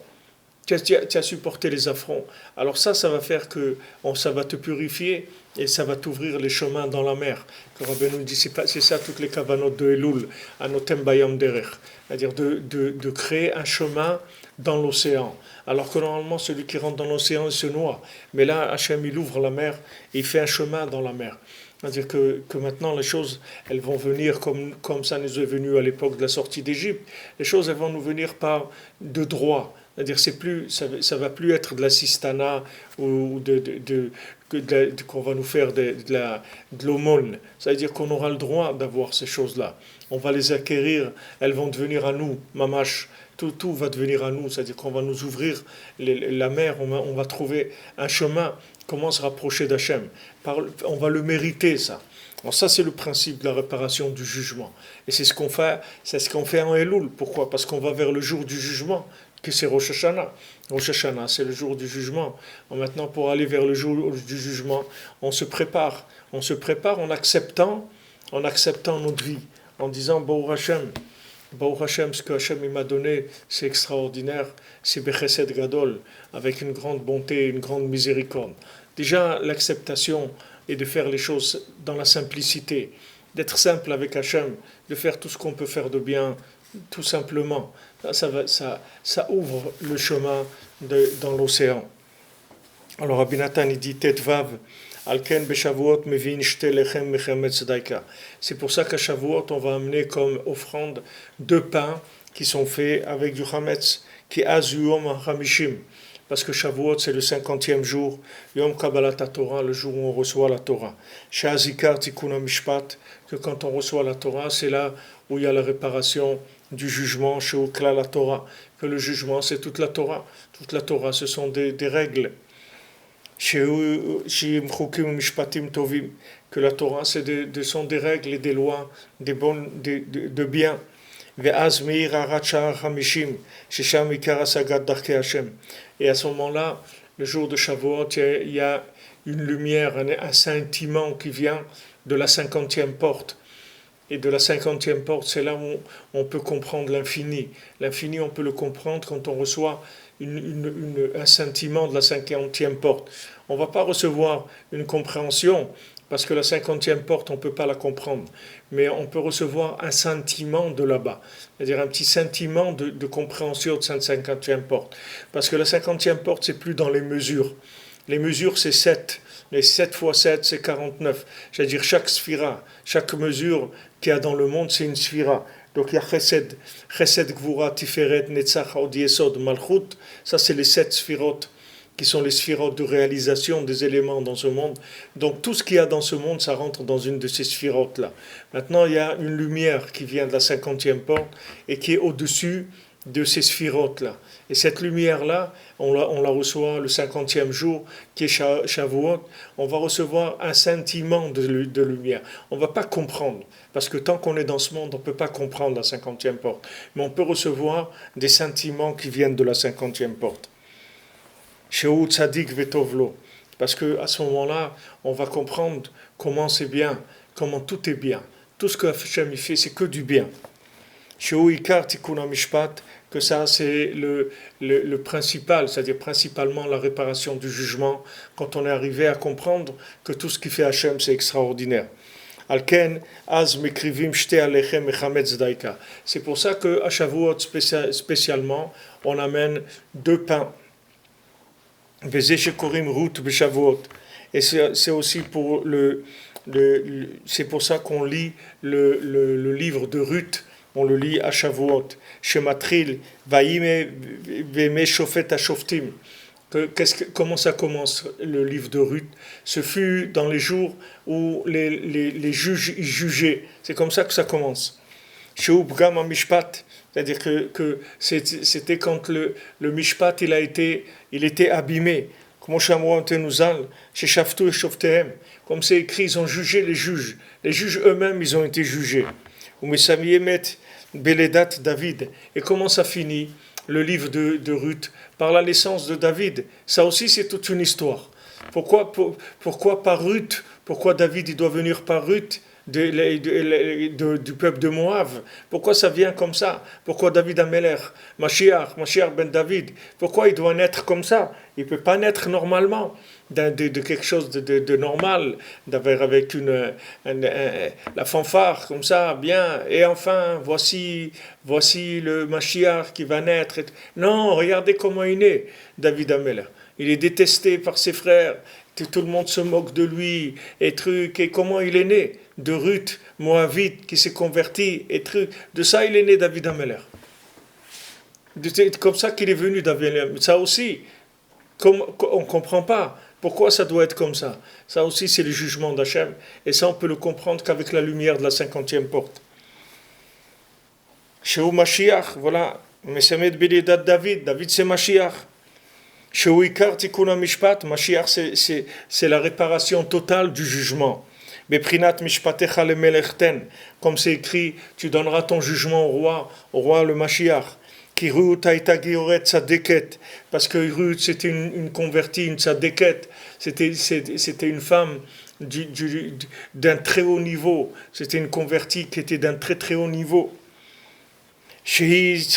Tu as supporté les affronts. Alors ça va faire que ça va te purifier et ça va t'ouvrir les chemins dans la mer. Comme Rabbi nous dit, c'est ça toutes les kavanotes de Elul, Anotem Bayam Derer. C'est-à-dire de créer un chemin dans l'océan. Alors que normalement, celui qui rentre dans l'océan, il se noie. Mais là, Hachem, il ouvre la mer et il fait un chemin dans la mer. C'est-à-dire que maintenant, les choses, elles vont venir comme ça nous est venu à l'époque de la sortie d'Égypte. Les choses, elles vont nous venir par de droit. C'est-à-dire ça va plus être de l'assistanat ou qu'on va nous faire de l'aumône. C'est-à-dire qu'on aura le droit d'avoir ces choses-là. On va les acquérir, elles vont devenir à nous, mamash. Tout va devenir à nous, c'est-à-dire qu'on va nous ouvrir la mer, on va trouver un chemin, comment se rapprocher d'Hachem. On va le mériter, ça. Alors ça, c'est le principe de la réparation du jugement. Et c'est ce qu'on fait en Elul. Pourquoi? Parce qu'on va vers le jour du jugement, que c'est Rosh Hashanah. Rosh Hashanah, c'est le jour du jugement. Maintenant, pour aller vers le jour du jugement, on se prépare. On se prépare en acceptant notre vie, en disant, Baruch Hashem, Baruch Hashem, ce que Hashem m'a donné, c'est extraordinaire, c'est Bechesed Gadol, avec une grande bonté, une grande miséricorde. Déjà, l'acceptation et de faire les choses dans la simplicité, d'être simple avec Hashem, de faire tout ce qu'on peut faire de bien, tout simplement. Ça ouvre le chemin dans l'océan. Alors Rabbi Nathan, il dit Tetvav, Alken beshavuot mevin shte lechem mechemetz daika. C'est pour ça qu'à Shavuot, on va amener comme offrande 2 pains qui sont faits avec du chametz, qui az yom hamishim. Parce que Shavuot, c'est le 50e jour, Yom Kabbalat Torah, le jour où on reçoit la Torah. Shazikar Tikkun Mishpat, que quand on reçoit la Torah, c'est là où il y a la réparation du jugement, chez Ukla la Torah. Que le jugement, c'est toute la Torah. Toute la Torah, ce sont des règles. Que la Torah, sont des règles et des lois, de bien. Et à ce moment-là, le jour de Shavuot, il y a une lumière, un sentiment qui vient de la 50e porte. Et de la 50e porte, c'est là où on peut comprendre l'infini. L'infini, on peut le comprendre quand on reçoit un sentiment de la 50e porte. On ne va pas recevoir une compréhension, parce que la 50e porte, on ne peut pas la comprendre. Mais on peut recevoir un sentiment de là-bas. C'est-à-dire un petit sentiment de compréhension de cette 50e porte. Parce que la 50e porte, c'est plus dans les mesures. Les mesures, c'est 7. Les 7 fois 7, c'est 49. C'est-à-dire chaque sphira, chaque mesure qu'il y a dans le monde, c'est une sphira. Donc il y a Chesed, Gvura, Tiferet, Netzach, Od Yesod, Malchut. Ça, c'est les 7 sphirotes, qui sont les sphirotes de réalisation des éléments dans ce monde. Donc tout ce qu'il y a dans ce monde, ça rentre dans une de ces sphirotes-là. Maintenant, il y a une lumière qui vient de la 50e porte et qui est au-dessus de ces sphirotes-là. Et cette lumière-là, on la reçoit le 50e jour, qui est Shavuot. On va recevoir un sentiment de lumière. On ne va pas comprendre, parce que tant qu'on est dans ce monde, on ne peut pas comprendre la 50e porte. Mais on peut recevoir des sentiments qui viennent de la 50e porte. Sheu Tzadik Vetovlo. Parce qu'à ce moment-là, on va comprendre comment c'est bien, comment tout est bien. Tout ce que Hashem fait, c'est que du bien. Sheu Ikar Tikkun HaMishpat, que ça c'est le principal, c'est-à-dire principalement la réparation du jugement, quand on est arrivé à comprendre que tout ce qui fait Hachem c'est extraordinaire. Alken, az mekrivim shte alechem mechametz daika. C'est pour ça que à Shavuot spécialement, on amène 2 pains. Vezeh shekorim rout b'Shavuot. Et c'est aussi pour c'est pour ça qu'on lit le livre de Ruth, on le lit à Shavuot. Shematril, vaïme veme shofet ashoftim. Comment ça commence le livre de Ruth? Ce fut dans les jours où les juges y jugeaient. C'est comme ça que ça commence. Sheubgam mishpat, c'est-à-dire que c'était quand le mishpat il était abîmé. Comme c'est écrit, ils ont jugé les juges. Les juges eux-mêmes, ils ont été jugés. Beledat David. Et comment ça finit? Le livre de Ruth, par la naissance de David. Ça aussi, c'est toute une histoire. Pourquoi par Ruth? Pourquoi David il doit venir par Ruth du peuple de Moab? Pourquoi ça vient comme ça? Pourquoi David Ameler, Mashiach ben David? Pourquoi il doit naître comme ça? Il ne peut pas naître normalement de quelque chose de normal, avec la fanfare comme ça, bien, et enfin, voici le Mashiach qui va naître. Non, regardez comment il est, David Ameler. Il est détesté par ses frères, tout le monde se moque de lui, et comment il est né? De Ruth, Moabite, qui s'est converti, et de ça il est né David Ameler. C'est comme ça qu'il est venu David Ameler. Ça aussi, on ne comprend pas. Pourquoi ça doit être comme ça? Ça aussi, c'est le jugement d'Hachem. Et ça, on peut le comprendre qu'avec la lumière de la 50e porte. Shehu Mashiach, voilà. Mesemed Beledat David. David, c'est Mashiach. Shehu Ikar Tikkun Mishpat. Mashiach, c'est la réparation totale du jugement. Beprinat Mishpatecha le Melechten. Comme c'est écrit, tu donneras ton jugement au roi le Mashiach. Parce que Ruth c'était une convertie, une tzadéket, c'était une femme d'un très haut niveau, c'était une convertie qui était d'un très très haut niveau. Elle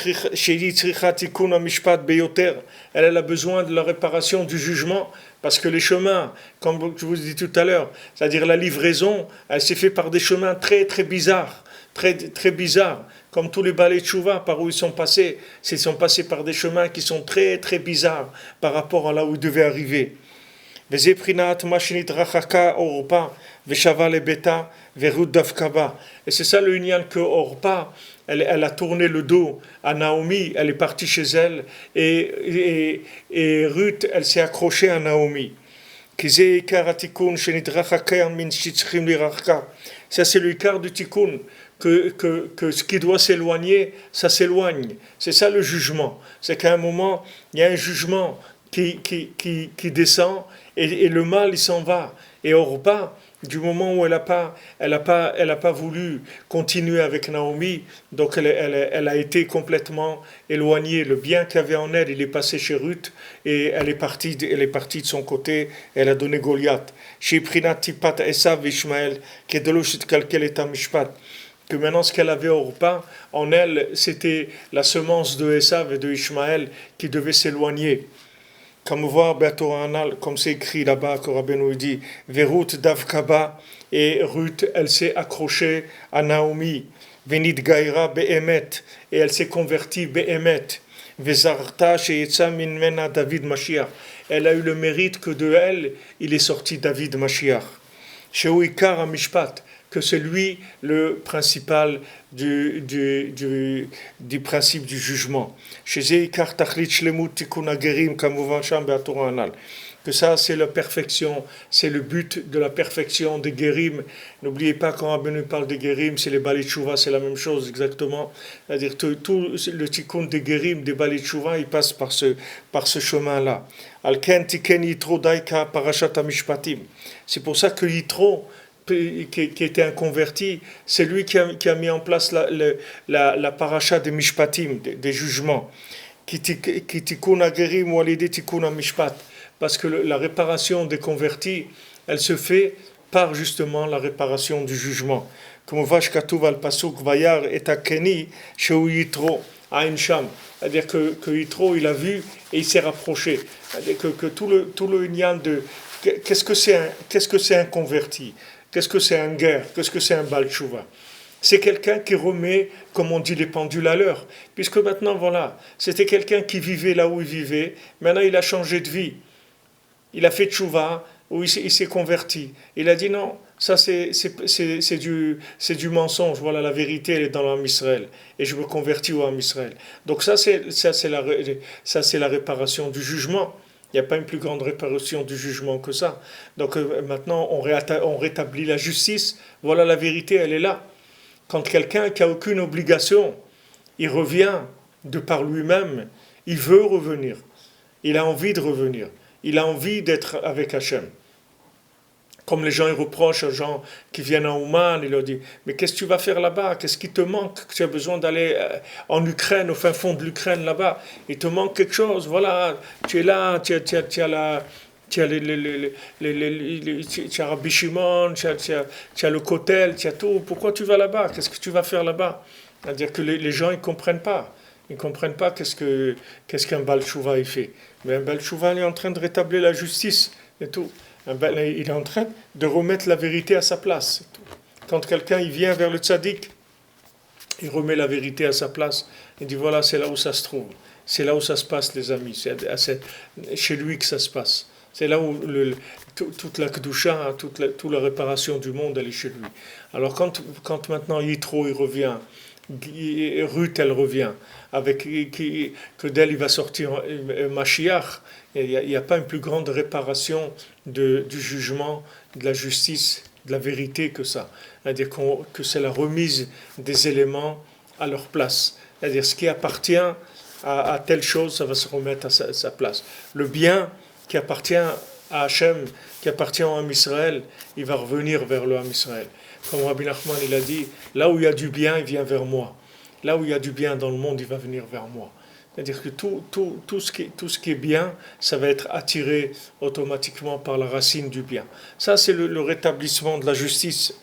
a besoin de la réparation du jugement, parce que les chemins, comme je vous ai dit tout à l'heure, c'est-à-dire la livraison, elle s'est faite par des chemins très très bizarres, très très bizarres. Comme tous les balais de Tchouva, par où ils sont passés par des chemins qui sont très très bizarres par rapport à là où ils devaient arriver. Et c'est ça le union que Orpa, elle a tourné le dos à Naomi, elle est partie chez elle, et Ruth, elle s'est accrochée à Naomi. Ça c'est le quart du tikkun. Que ce qui doit s'éloigner, ça s'éloigne. C'est ça le jugement. C'est qu'à un moment, il y a un jugement qui descend et le mal, il s'en va. Et Orpa, du moment où elle a pas voulu continuer avec Naomi, donc elle a été complètement éloignée. Le bien qu'il y avait en elle, il est passé chez Ruth et elle est partie de son côté. Elle a donné Goliath. Chez Prinat Tipat Esav Ishmael, qui est de l'Oshit Kalkel et Mishpat. Que maintenant ce qu'elle avait au repas, en elle, c'était la semence de Esav et de Ishmaël qui devait s'éloigner. Comme voir comme c'est écrit là-bas, que Rabbeinu dit, Verut Davkaba, et Ruth, elle s'est accrochée à Naomi. Venit Gaïra Be'emet, et elle s'est convertie Be'emet. Vezarta Sheyetza Minmena David Mashiach. Elle a eu le mérite que de elle, il est sorti David Mashiach. Shehu Ikar HaMishpat, que c'est lui le principal du principe du jugement. Que ça, c'est la perfection, c'est le but de la perfection des guérim. N'oubliez pas, quand Rabbeinu parle des guérim, c'est les balei tchouva, c'est la même chose exactement. C'est-à-dire que tout le tikkun des guérim, des balei tchouva, il passe par ce chemin-là. Alken tiken yitro daika parashat hamishpatim. C'est pour ça que Yitro, qui était un converti, c'est lui qui a mis en place la paracha des mishpatim, des jugements. Qui tikkun hagerim ou alidé tikkun hamishpat. Parce que la réparation des convertis, elle se fait par justement la réparation du jugement. Comme vache katouv al pasuk vayar et akeni sheu yitro. à Ain Sham. C'est-à-dire que Yitro, il a vu et il s'est rapproché. C'est-à-dire que tout le Inyan de qu'est-ce que c'est un converti, qu'est-ce que c'est un guerre, qu'est-ce que c'est un Baal Tshuva. C'est quelqu'un qui remet, comme on dit, les pendules à l'heure. Puisque maintenant, voilà, c'était quelqu'un qui vivait là où il vivait. Maintenant, il a changé de vie. Il a fait tchouva, ou il s'est converti. Il a dit non, ça c'est du mensonge. Voilà, la vérité, elle est dans l'âme Israël. Et je me convertis au âme Israël. Donc ça, c'est la réparation du jugement. Il n'y a pas une plus grande réparation du jugement que ça. Donc maintenant, on rétablit la justice. Voilà, la vérité, elle est là. Quand quelqu'un qui n'a aucune obligation, il revient de par lui-même, il veut revenir. Il a envie de revenir. Il a envie d'être avec Hachem. Comme les gens ils reprochent aux gens qui viennent en Ouman, ils leur disent mais qu'est-ce que tu vas faire là-bas? Qu'est-ce qui te manque? Tu as besoin d'aller en Ukraine, au fin fond de l'Ukraine là-bas. Il te manque quelque chose. Voilà, tu es là, tu as la. Tu as, tu as Rabbi Shimon, tu as le Kotel, tu as tout. Pourquoi tu vas là-bas? Qu'est-ce que tu vas faire là-bas? C'est-à-dire que les gens ils ne comprennent pas. Ils ne comprennent pas qu'est-ce qu'un Baal Tshuva il fait. Mais un Baal Tshuva il est en train de rétablir la justice et tout. Il est en train de remettre la vérité à sa place. Quand quelqu'un il vient vers le tzaddik, il remet la vérité à sa place. Il dit voilà, c'est là où ça se trouve. C'est là où ça se passe, les amis. C'est chez lui que ça se passe. C'est là où toute la kedusha, toute la réparation du monde, elle est chez lui. Alors quand maintenant Yitro il revient, Ruth elle revient, avec que d'elle il va sortir Mashiach, il n'y a pas une plus grande réparation du jugement, de la justice, de la vérité que ça. C'est-à-dire que c'est la remise des éléments à leur place. C'est-à-dire ce qui appartient à telle chose, ça va se remettre à sa place. Le bien qui appartient à Hachem, qui appartient au Ham Israël, il va revenir vers le Ham Israël. Comme Rabbi Nachman il a dit, là où il y a du bien, il vient vers moi. Là où il y a du bien dans le monde, il va venir vers moi. C'est-à-dire que tout ce qui est bien, ça va être attiré automatiquement par la racine du bien. Ça, c'est le rétablissement de la justice.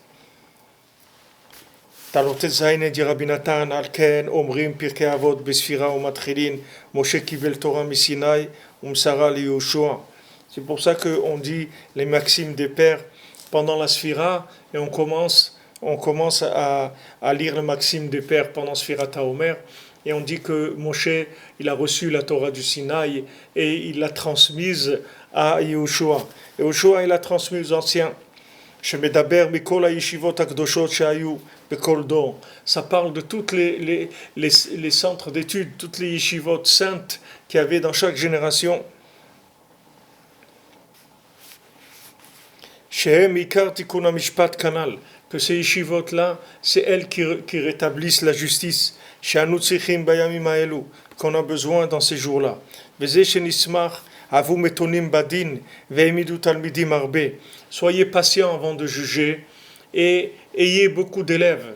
תעלותת זין dit Rabbi Natan, על כן אומרים פרקי אבות בספירה ומתחילין, משה קיבל תורה מסיני ומסרה ליהושע. C'est pour ça qu'on dit les maximes des pères pendant la sphira et on commence à lire les maximes des pères pendant Sfirat HaOmer et on dit que Moshe il a reçu la Torah du Sinaï et il l'a transmise à Yehoshua. Yehoshua il l'a transmise aux anciens. שמדבר מכל הישיבות הקדושות שהיו בכל דור. Ça parle de toutes les centres d'études, toutes les yeshivot saintes qu'il y avait dans chaque génération. שהם עיקר תיקון המשפט כנ"ל. Que ces yeshivot là, c'est elles qui rétablissent la justice. שאנו צריכים בימים האלו, qu'on a besoin dans ces jours-là. וזה שנשמח Avou metonim badin, ve'emidu talmidim arbe. Soyez patients avant de juger et ayez beaucoup d'élèves.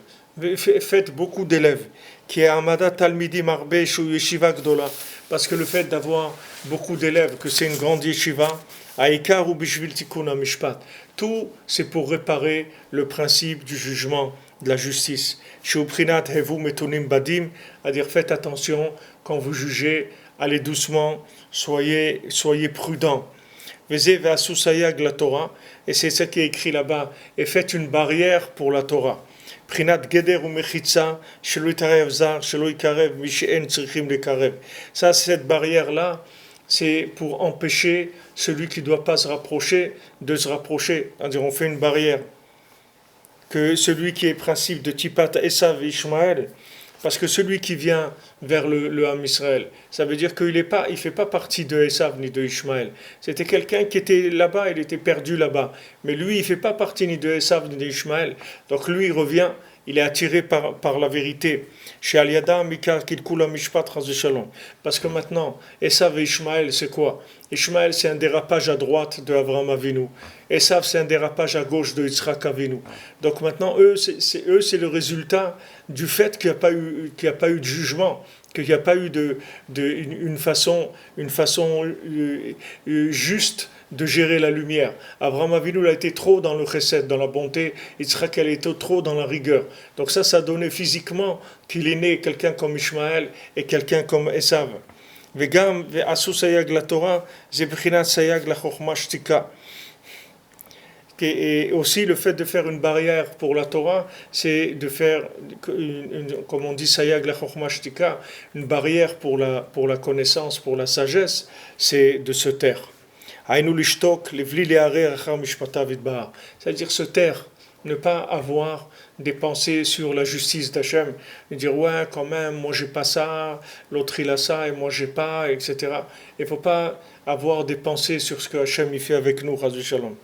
Faites beaucoup d'élèves. Qui est amada talmidim arbe shu yeshiva gdola. Parce que le fait d'avoir beaucoup d'élèves, que c'est une grande yeshiva, aïkar ou bishvil tikkun mishpat. Tout, c'est pour réparer le principe du jugement, de la justice. Shu prinat hevu metonim badim, à dire faites attention quand vous jugez. Allez doucement, soyez prudents. Et c'est ça qui est écrit là-bas. Et faites une barrière pour la Torah. Ça, cette barrière-là, c'est pour empêcher celui qui ne doit pas se rapprocher de se rapprocher. C'est-à-dire, on fait une barrière. Que celui qui est principe de Tipat Esav et Ishmaël, parce que celui qui vient vers le Ham Israël, ça veut dire qu'il ne fait pas partie de Esav ni de Ishmaël. C'était quelqu'un qui était là-bas, il était perdu là-bas. Mais lui, il ne fait pas partie ni de Esav ni d'Ishmaël. Donc lui, il revient, il est attiré par la vérité. Parce que maintenant, Esav et Ishmaël, c'est quoi? Ishmaël, c'est un dérapage à droite de Avraham Avinu. Esav, c'est un dérapage à gauche de Yitzhak Avinu. Donc maintenant, c'est le résultat du fait qu'il n'y a pas eu de jugement, qu'il n'y a pas eu une façon juste de gérer la lumière. Abraham Avinu il a été trop dans le chesed, dans la bonté, Yitzhak elle était trop dans la rigueur. Donc ça donnait physiquement qu'il est né quelqu'un comme Ishmaël et quelqu'un comme Esav. וגם, ועשו סייג לתורה, זה בחינת סייג לחוכמה שתיקה. Et aussi le fait de faire une barrière pour la Torah, c'est de faire, comme on dit, sayag la chokhmah shtika, une barrière pour la connaissance, pour la sagesse, c'est de se taire. Hainu lishtok levli le'arer achar mishpatav yitbarach. C'est-à-dire se taire, ne pas avoir des pensées sur la justice d'Hachem, de dire ouais quand même, moi j'ai pas ça, l'autre il a ça et moi j'ai pas, etc. Il ne faut pas avoir des pensées sur ce que Hachem il fait avec nous, Chas v'Shalom.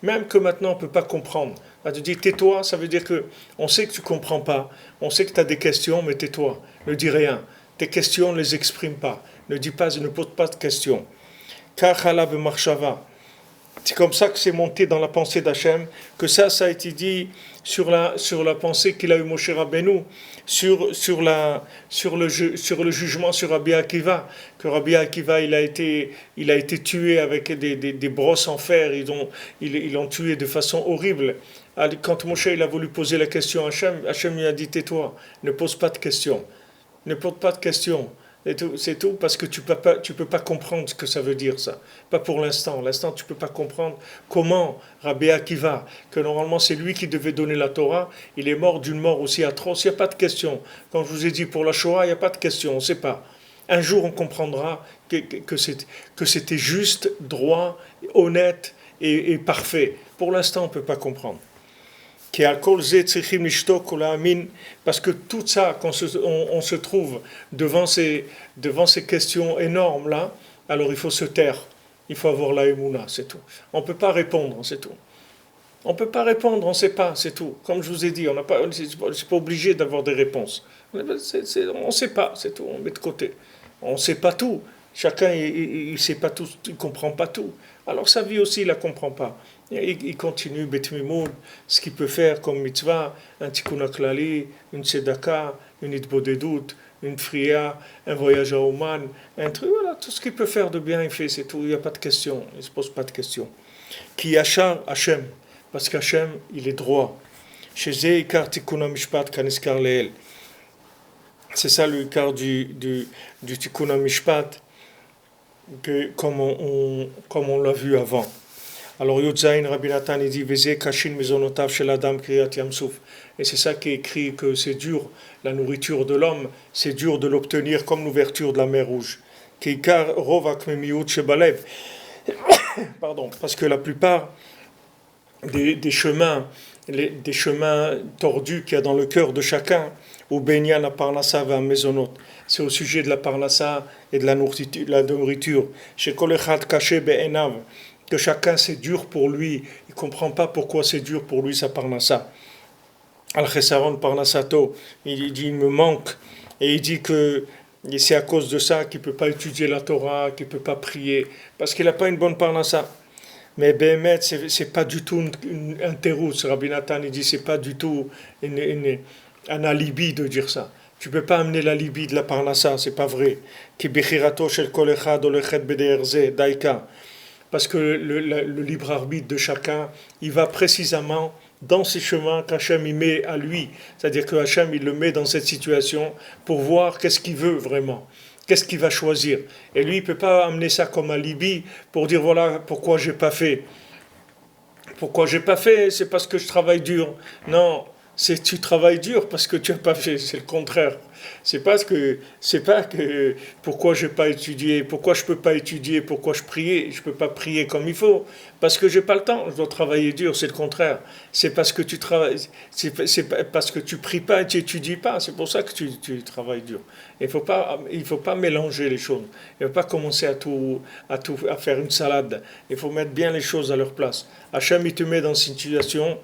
Même que maintenant on ne peut pas comprendre. Là, tu dis tais-toi, ça veut dire que on sait que tu ne comprends pas, on sait que tu as des questions, mais tais-toi, ne dis rien. Tes questions ne les exprime pas, ne pose pas de questions. C'est comme ça que c'est monté dans la pensée d'Hachem, que ça a été dit sur la pensée qu'il a eu Moshe Rabbeinu, sur le jugement sur Rabbi Akiva, que Rabbi Akiva il a été tué avec des brosses en fer, ils l'ont tué de façon horrible. Quand Moshe il a voulu poser la question à Hachem, Hachem lui a dit tais-toi, ne pose pas de questions, ne pose pas de questions. C'est tout, parce que tu peux pas comprendre ce que ça veut dire ça. Pas pour l'instant. L'instant, tu peux pas comprendre comment Rabbi Akiva, que normalement c'est lui qui devait donner la Torah, il est mort d'une mort aussi atroce. Il n'y a pas de question. Quand je vous ai dit pour la Shoah, il n'y a pas de question. On ne sait pas. Un jour, on comprendra que c'était juste, droit, honnête et parfait. Pour l'instant, on ne peut pas comprendre. Parce que tout ça, quand on se trouve devant ces questions énormes là, alors il faut se taire, il faut avoir la émouna, c'est tout. On ne peut pas répondre, c'est tout. On ne peut pas répondre, on ne sait pas, c'est tout. Comme je vous ai dit, c'est pas obligé d'avoir des réponses. On ne sait pas, c'est tout, on met de côté. On ne sait pas tout. Chacun, il ne sait pas tout, il ne comprend pas tout. Alors sa vie aussi, il ne la comprend pas. Il continue, Betmimoun, ce qu'il peut faire comme mitzvah, un tikkun klali, une tzedaka, une itbodedut, une fria, un voyage à Oman, un truc, voilà, tout ce qu'il peut faire de bien, il fait, c'est tout, il n'y a pas de question, il ne se pose pas de questions. Ki yachar Hashem, parce qu'Hachem, il est droit. Chez Ikar tikkun mishpat kaniskar leel. C'est ça le quart du tikkun mishpat, comme on l'a vu avant. Alors Yodzaïn Rabbi Nathan il dit Veze kashin mezonotav shel adam kriyat yamsuf. Et c'est ça qui est écrit que c'est dur, la nourriture de l'homme, c'est dur de l'obtenir comme l'ouverture de la mer Rouge. Keikar rovak memiut shebalev. Pardon, parce que la plupart des chemins tordus qu'il y a dans le cœur de chacun, ou benyan la parnassa va mezonot. C'est au sujet de la parnassa et de la nourriture. Chez kol echad kaché be'enav. Que chacun c'est dur pour lui, il ne comprend pas pourquoi c'est dur pour lui sa parnassa. Al-Chesaron parnassato, il dit il me manque, et il dit que c'est à cause de ça qu'il ne peut pas étudier la Torah, qu'il ne peut pas prier, parce qu'il n'a pas une bonne parnassa. Mais Béhémet, c'est pas du tout un terrouz. Rabbi Nathan, il dit c'est pas du tout un alibi de dire ça. Tu ne peux pas amener l'alibi de la parnassa, c'est pas vrai. Ki bechirato shel kol echad olechet b'derze daika. Parce que le libre arbitre de chacun, il va précisément dans ces chemins qu'Hachem il met à lui. C'est-à-dire que Hachem il le met dans cette situation pour voir qu'est-ce qu'il veut vraiment, qu'est-ce qu'il va choisir. Et lui, il ne peut pas amener ça comme alibi pour dire voilà pourquoi j'ai pas fait. Pourquoi j'ai pas fait, c'est parce que je travaille dur. Non, c'est tu travailles dur parce que tu n'as pas fait, c'est le contraire. C'est pas que pourquoi j'ai pas étudié, pourquoi je peux pas étudier, pourquoi je peux pas prier comme il faut, parce que j'ai pas le temps, je dois travailler dur, c'est le contraire. C'est parce que tu travailles, c'est parce que tu pries pas et tu étudies pas, c'est pour ça que tu travailles dur. Il faut pas mélanger les choses. Il ne faut pas commencer à faire une salade. Il faut mettre bien les choses à leur place. Hachem il te met dans une situation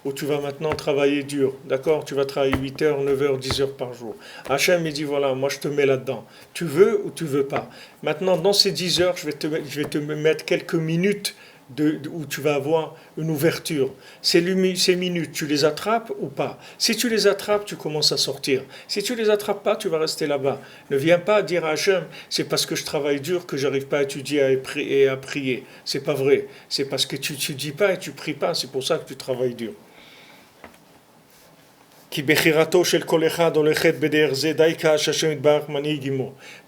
où tu vas maintenant travailler dur, d'accord? Tu vas travailler 8 heures, 9 heures, 10 heures par jour. Hachem, il dit, voilà, moi je te mets là-dedans. Tu veux ou tu veux pas? Maintenant, dans ces 10 heures, je vais te mettre quelques minutes où tu vas avoir une ouverture. Ces minutes, tu les attrapes ou pas? Si tu les attrapes, tu commences à sortir. Si tu les attrapes pas, tu vas rester là-bas. Ne viens pas dire à Hachem, c'est parce que je travaille dur que j'arrive pas à étudier et à prier. C'est pas vrai. C'est parce que tu étudies pas et tu pries pas. C'est pour ça que tu travailles dur.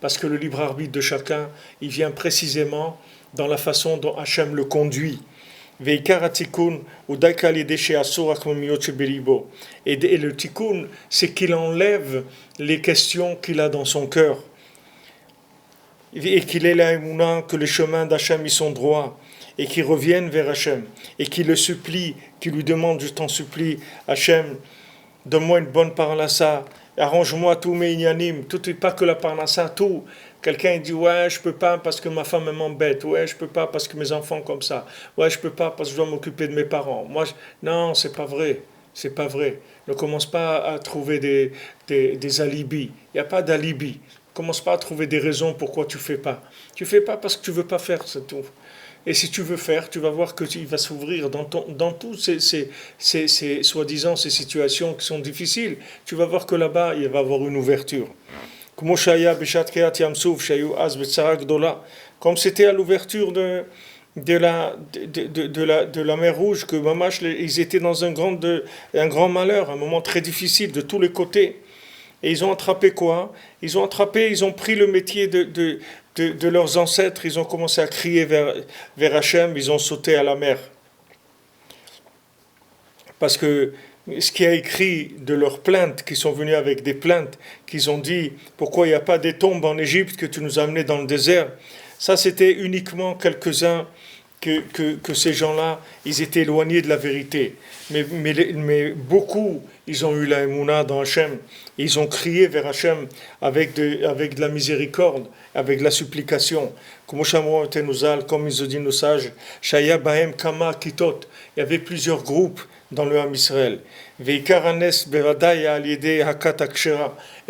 Parce que le libre arbitre de chacun, il vient précisément dans la façon dont Hachem le conduit. Et le tikkun, c'est qu'il enlève les questions qu'il a dans son cœur. Et qu'il ait la émouna que les chemins d'Hachem ils sont droits. Et qu'il revienne vers Hachem. Et qu'il le supplie, qu'il lui demande, je t'en supplie, Hachem, donne-moi une bonne parnassa, arrange-moi tous mes inyanim, tout, pas que la parnassa, tout. Quelqu'un dit ouais je peux pas parce que ma femme m'embête, ouais je peux pas parce que mes enfants comme ça, ouais je peux pas parce que je dois m'occuper de mes parents. Non, c'est pas vrai, c'est pas vrai. Ne commence pas à trouver des alibis. Il n'y a pas d'alibi. Ne commence pas à trouver des raisons pourquoi tu fais pas. Tu fais pas parce que tu veux pas faire, c'est tout. Et si tu veux faire, tu vas voir qu'il va s'ouvrir dans toutes ces soi-disant ces situations qui sont difficiles. Tu vas voir que là-bas, il va y avoir une ouverture. Comme c'était à l'ouverture de la mer Rouge, que Mamash, ils étaient dans un grand malheur, un moment très difficile de tous les côtés. Et ils ont attrapé quoi? Ils ont pris le métier de leurs ancêtres, ils ont commencé à crier vers Hachem, ils ont sauté à la mer. Parce que ce qui a écrit de leurs plaintes, qui sont venus avec des plaintes, qu'ils ont dit pourquoi il n'y a pas des tombes en Égypte que tu nous as amenés dans le désert, ça c'était uniquement quelques-uns que ces gens-là, ils étaient éloignés de la vérité. Mais beaucoup, ils ont eu la émouna dans Hachem. Ils ont crié vers Hachem avec de la miséricorde, avec de la supplication. Comme ils ont dit nos sages, Shaya Bahem Kama Kitot. Il y avait plusieurs groupes dans le Ham Israël. Et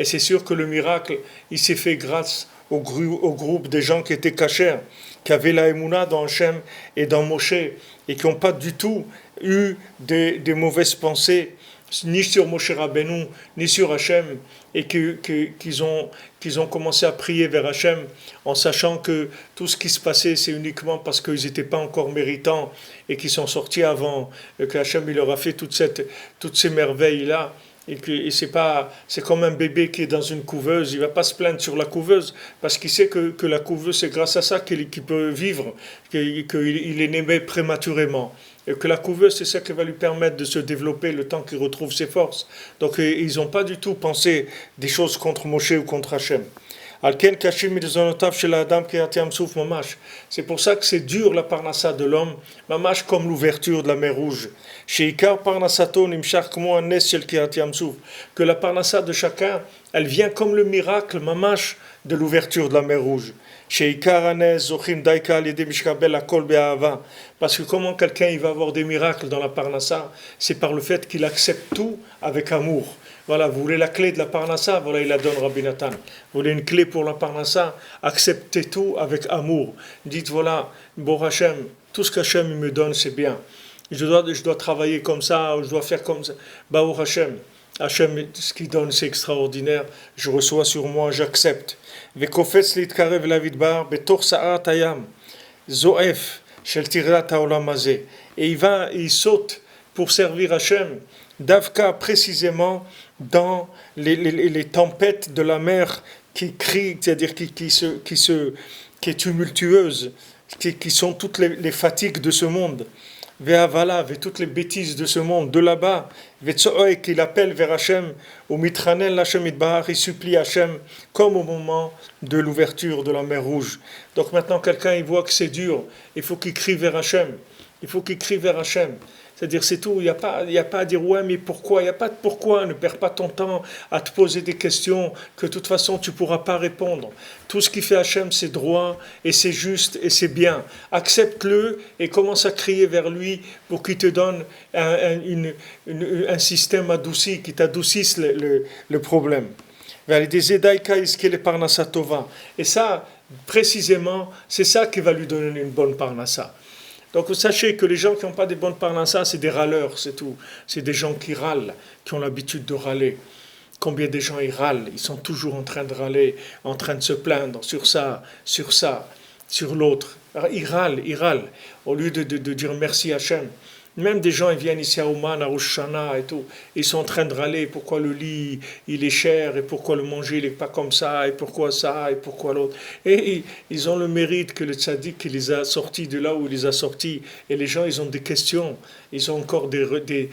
c'est sûr que le miracle, il s'est fait grâce au groupe des gens qui étaient cachers, qui avaient la émouna dans Hachem et dans Moshe, et qui n'ont pas du tout eu des mauvaises pensées, ni sur Moshe Rabbeinu, ni sur Hachem, et qu'ils ont commencé à prier vers Hachem, en sachant que tout ce qui se passait, c'est uniquement parce qu'ils n'étaient pas encore méritants, et qu'ils sont sortis avant, que Hachem il leur a fait toutes ces merveilles-là. Et c'est comme un bébé qui est dans une couveuse, il ne va pas se plaindre sur la couveuse, parce qu'il sait que la couveuse, c'est grâce à ça qu'il peut vivre, qu'il est né prématurément. Et que la couveuse, c'est ça qui va lui permettre de se développer le temps qu'il retrouve ses forces. Donc ils n'ont pas du tout pensé des choses contre Moshe ou contre Hachem. C'est pour ça que c'est dur la parnassa de l'homme, mamash comme l'ouverture de la mer Rouge. Que la parnassa de chacun, elle vient comme le miracle mamash de l'ouverture de la mer Rouge. Parce que comment quelqu'un il va avoir des miracles dans la parnassa, c'est par le fait qu'il accepte tout avec amour. Voilà, vous voulez la clé de la parnassa, voilà, il la donne Rabbi Nathan. Vous voulez une clé pour la parnassa, acceptez tout avec amour. Dites voilà, bon Hachem, tout ce qu'Hachem me donne, c'est bien. Je dois travailler comme ça, je dois faire comme ça. Bah, oh Hachem, ce qu'il donne, c'est extraordinaire. Je reçois sur moi, j'accepte. Vekofetz litkarev lavidbar betor sa'at hayam zoef shel tirat haolam hazeh. Et il saute pour servir Hachem, Davka précisément dans les tempêtes de la mer qui crient, c'est-à-dire qui est tumultueuse, qui sont toutes les fatigues de ce monde. Ve'avalav et toutes les bêtises de ce monde, de là-bas, Ve'tso'oek qu'il appelle vers Hachem, ou mitranel Hachem itbahar, il supplie Hachem, comme au moment de l'ouverture de la mer Rouge. Donc maintenant quelqu'un il voit que c'est dur, il faut qu'il crie vers Hachem, il faut qu'il crie vers Hachem. C'est-à-dire c'est tout, il n'y a pas à dire ouais mais pourquoi, il n'y a pas de pourquoi, ne perds pas ton temps à te poser des questions que de toute façon tu ne pourras pas répondre. Tout ce qui fait Hachem c'est droit et c'est juste et c'est bien. Accepte-le et commence à crier vers lui pour qu'il te donne un système adouci, qui t'adoucisse le problème. Et ça, précisément, c'est ça qui va lui donner une bonne parnassa. Donc sachez que les gens qui n'ont pas des bonnes parnassas, c'est des râleurs, c'est tout. C'est des gens qui râlent, qui ont l'habitude de râler. Combien de gens ils râlent, ils sont toujours en train de râler, en train de se plaindre sur ça, sur l'autre. Alors, ils râlent, au lieu de dire merci Hachem. Même des gens, ils viennent ici à Ouman, à Rosh Hashanah et tout, ils sont en train de râler pourquoi le lit, il est cher, et pourquoi le manger, il n'est pas comme ça, et pourquoi l'autre. Et ils ont le mérite que le tzaddik qui les a sortis de là où il les a sortis. Et les gens, ils ont des questions, ils ont encore ils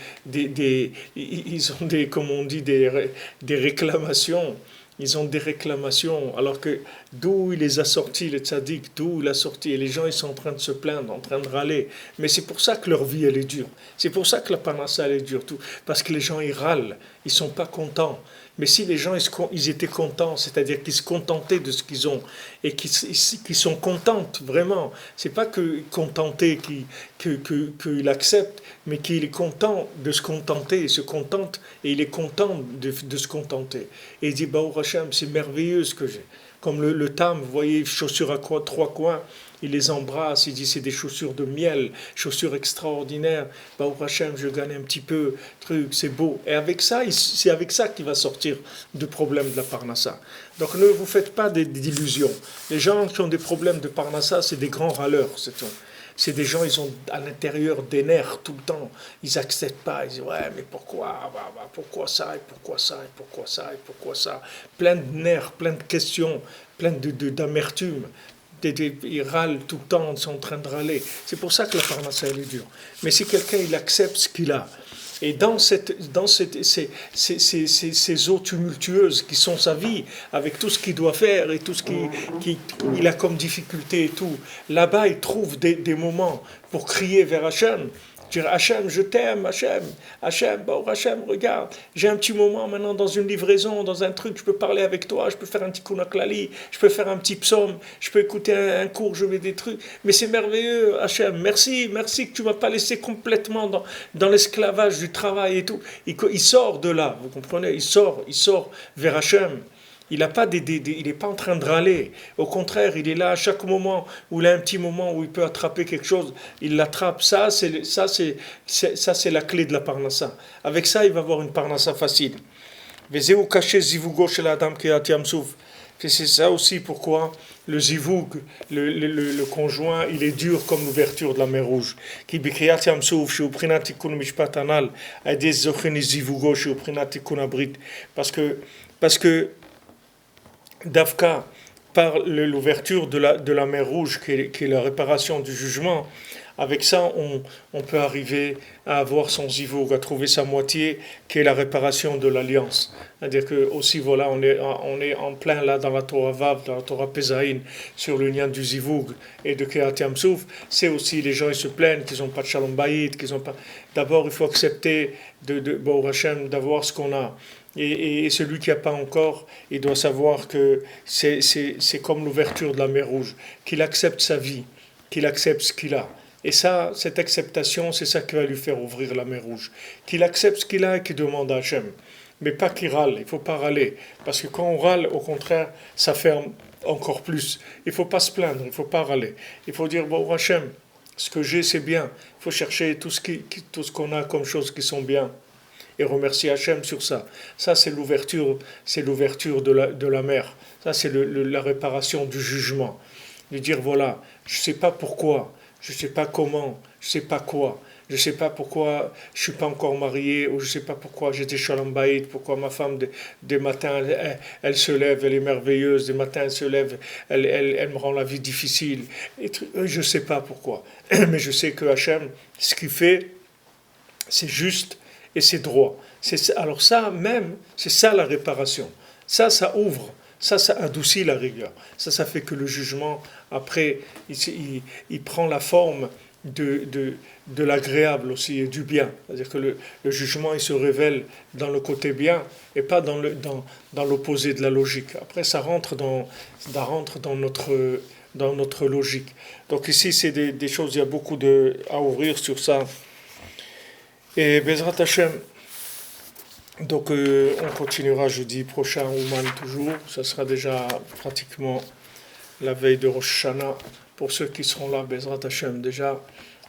ont comme on dit, des réclamations. Ils ont des réclamations, alors que d'où il les a sortis, le tzaddik, d'où il a sorti, et les gens ils sont en train de se plaindre, en train de râler. Mais c'est pour ça que leur vie elle est dure. C'est pour ça que la parnassa elle est dure, tout. Parce que les gens ils râlent, ils sont pas contents. Mais si les gens ils étaient contents, c'est-à-dire qu'ils se contentaient de ce qu'ils ont et qu'ils sont contents vraiment, c'est pas que contentés qu'il accepte, mais qu'il est content de se contenter, il se contente et il est content de se contenter. Et il dit Baruch Hashem, c'est merveilleux ce que j'ai. Comme le tam, vous voyez, chaussures à trois coins, il les embrasse, il dit c'est des chaussures de miel, chaussures extraordinaires. Baruch Hashem, je gagne un petit peu, truc, c'est beau. Et avec ça, c'est avec ça qu'il va sortir du problème de la parnassa. Donc ne vous faites pas d'illusions. Les gens qui ont des problèmes de parnassa, c'est des grands râleurs, c'est tout. C'est des gens, ils ont à l'intérieur des nerfs tout le temps. Ils n'acceptent pas. Ils disent, ouais, mais pourquoi pourquoi ça, et pourquoi ça, et pourquoi ça, et pourquoi ça. Plein de nerfs, plein de questions, plein d'amertume. Ils râlent tout le temps, ils sont en train de râler. C'est pour ça que la parnassa, elle est dure. Mais si quelqu'un, il accepte ce qu'il a, et dans ces eaux tumultueuses qui sont sa vie, avec tout ce qu'il doit faire et tout ce qu'il a comme difficulté et tout, là-bas il trouve des moments pour crier vers Hachem, dire Hachem, je t'aime, Hachem, bon Hachem, regarde, j'ai un petit moment maintenant dans une livraison, dans un truc, je peux parler avec toi, je peux faire un petit kunaklali, je peux faire un petit psaume, je peux écouter un cours, je mets des trucs, mais c'est merveilleux, Hachem, merci que tu m'as pas laissé complètement dans l'esclavage du travail et tout. Il sort de là, vous comprenez, il sort vers Hachem. Il n'est pas en train de râler. Au contraire, il est là à chaque moment où il a un petit moment où il peut attraper quelque chose, il l'attrape. Ça, c'est la clé de la parnassa. Avec ça, il va avoir une parnassa facile. C'est ça aussi pourquoi le zivoug, le conjoint, il est dur comme l'ouverture de la mer Rouge. Parce que Dafka, par l'ouverture de la mer Rouge, qui est la réparation du jugement, avec ça, on peut arriver à avoir son zivoug, à trouver sa moitié, qui est la réparation de l'alliance. C'est-à-dire que aussi, voilà, on est en plein là dans la Torah Vav, dans la Torah Pesaïn, sur le lien du zivoug et de Kriyat Yamsouf. C'est aussi, les gens ils se plaignent qu'ils n'ont pas de Shalom Bayit, qu'ils n'ont pas... D'abord, il faut accepter Baruch Hashem, d'avoir ce qu'on a. Et celui qui n'a pas encore, il doit savoir que c'est comme l'ouverture de la mer Rouge, qu'il accepte sa vie, qu'il accepte ce qu'il a. Et ça, cette acceptation, c'est ça qui va lui faire ouvrir la mer Rouge. Qu'il accepte ce qu'il a et qu'il demande à Hachem. Mais pas qu'il râle, il ne faut pas râler. Parce que quand on râle, au contraire, ça ferme encore plus. Il ne faut pas se plaindre, il ne faut pas râler. Il faut dire, bon, Hachem, ce que j'ai, c'est bien. Il faut chercher tout ce qu'on a comme choses qui sont bien. Et remercier Hachem sur ça. Ça, c'est l'ouverture de la mer. Ça, c'est la réparation du jugement. De dire, voilà, je ne sais pas pourquoi, je ne sais pas comment, je ne sais pas quoi, je ne sais pas pourquoi je ne suis pas encore marié, ou je ne sais pas pourquoi j'étais Shalom Bayit, pourquoi ma femme, des matins, elle se lève, elle est merveilleuse, des matins, elle se lève, elle me rend la vie difficile. Je ne sais pas pourquoi. Mais je sais que Hachem, ce qu'il fait, c'est juste, et c'est droit. Alors ça même, c'est ça la réparation. Ça ouvre. Ça adoucit la rigueur. Ça fait que le jugement, après, il prend la forme de l'agréable aussi et du bien. C'est-à-dire que le jugement, il se révèle dans le côté bien et pas dans l'opposé de la logique. Après, ça rentre dans notre logique. Donc ici, c'est des choses, il y a beaucoup à ouvrir sur ça. Et Bezrat Hashem, donc on continuera jeudi prochain, Ouman toujours. Ça sera déjà pratiquement la veille de Rosh Hashanah. Pour ceux qui seront là, Bezrat Hashem, déjà,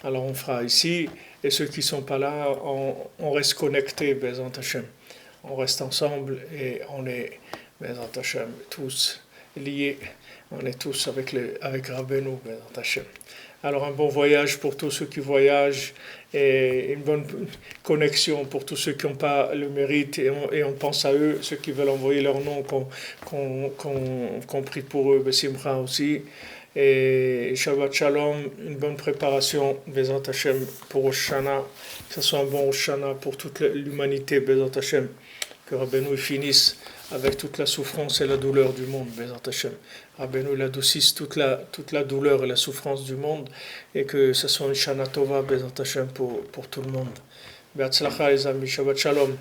Alors on fera ici, et ceux qui ne sont pas là, on reste connectés, Bezant Hashem. On reste ensemble et on est, Bezant Hashem, tous liés. On est tous avec Rabbeinu, Bezant Hashem. Alors un bon voyage pour tous ceux qui voyagent et une bonne connexion pour tous ceux qui n'ont pas le mérite et on pense à eux, ceux qui veulent envoyer leur nom, qu'on prie pour eux, Bessimcha aussi. Et Shabbat Shalom, une bonne préparation, Bezat Hashem, pour Rosh Hashanah, que ce soit un bon Rosh Hashanah pour toute l'humanité, Bezat Hashem, que Rabbeinu finisse avec toute la souffrance et la douleur du monde, Bezat Hashem. Rabbeinu il adoucisse toute la douleur et la souffrance du monde, et que ce soit une Shana Tova, Bezat Hashem, pour tout le monde. Be'atzlacha les amis, Shabbat Shalom.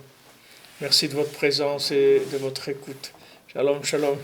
Merci de votre présence et de votre écoute. Shalom, shalom.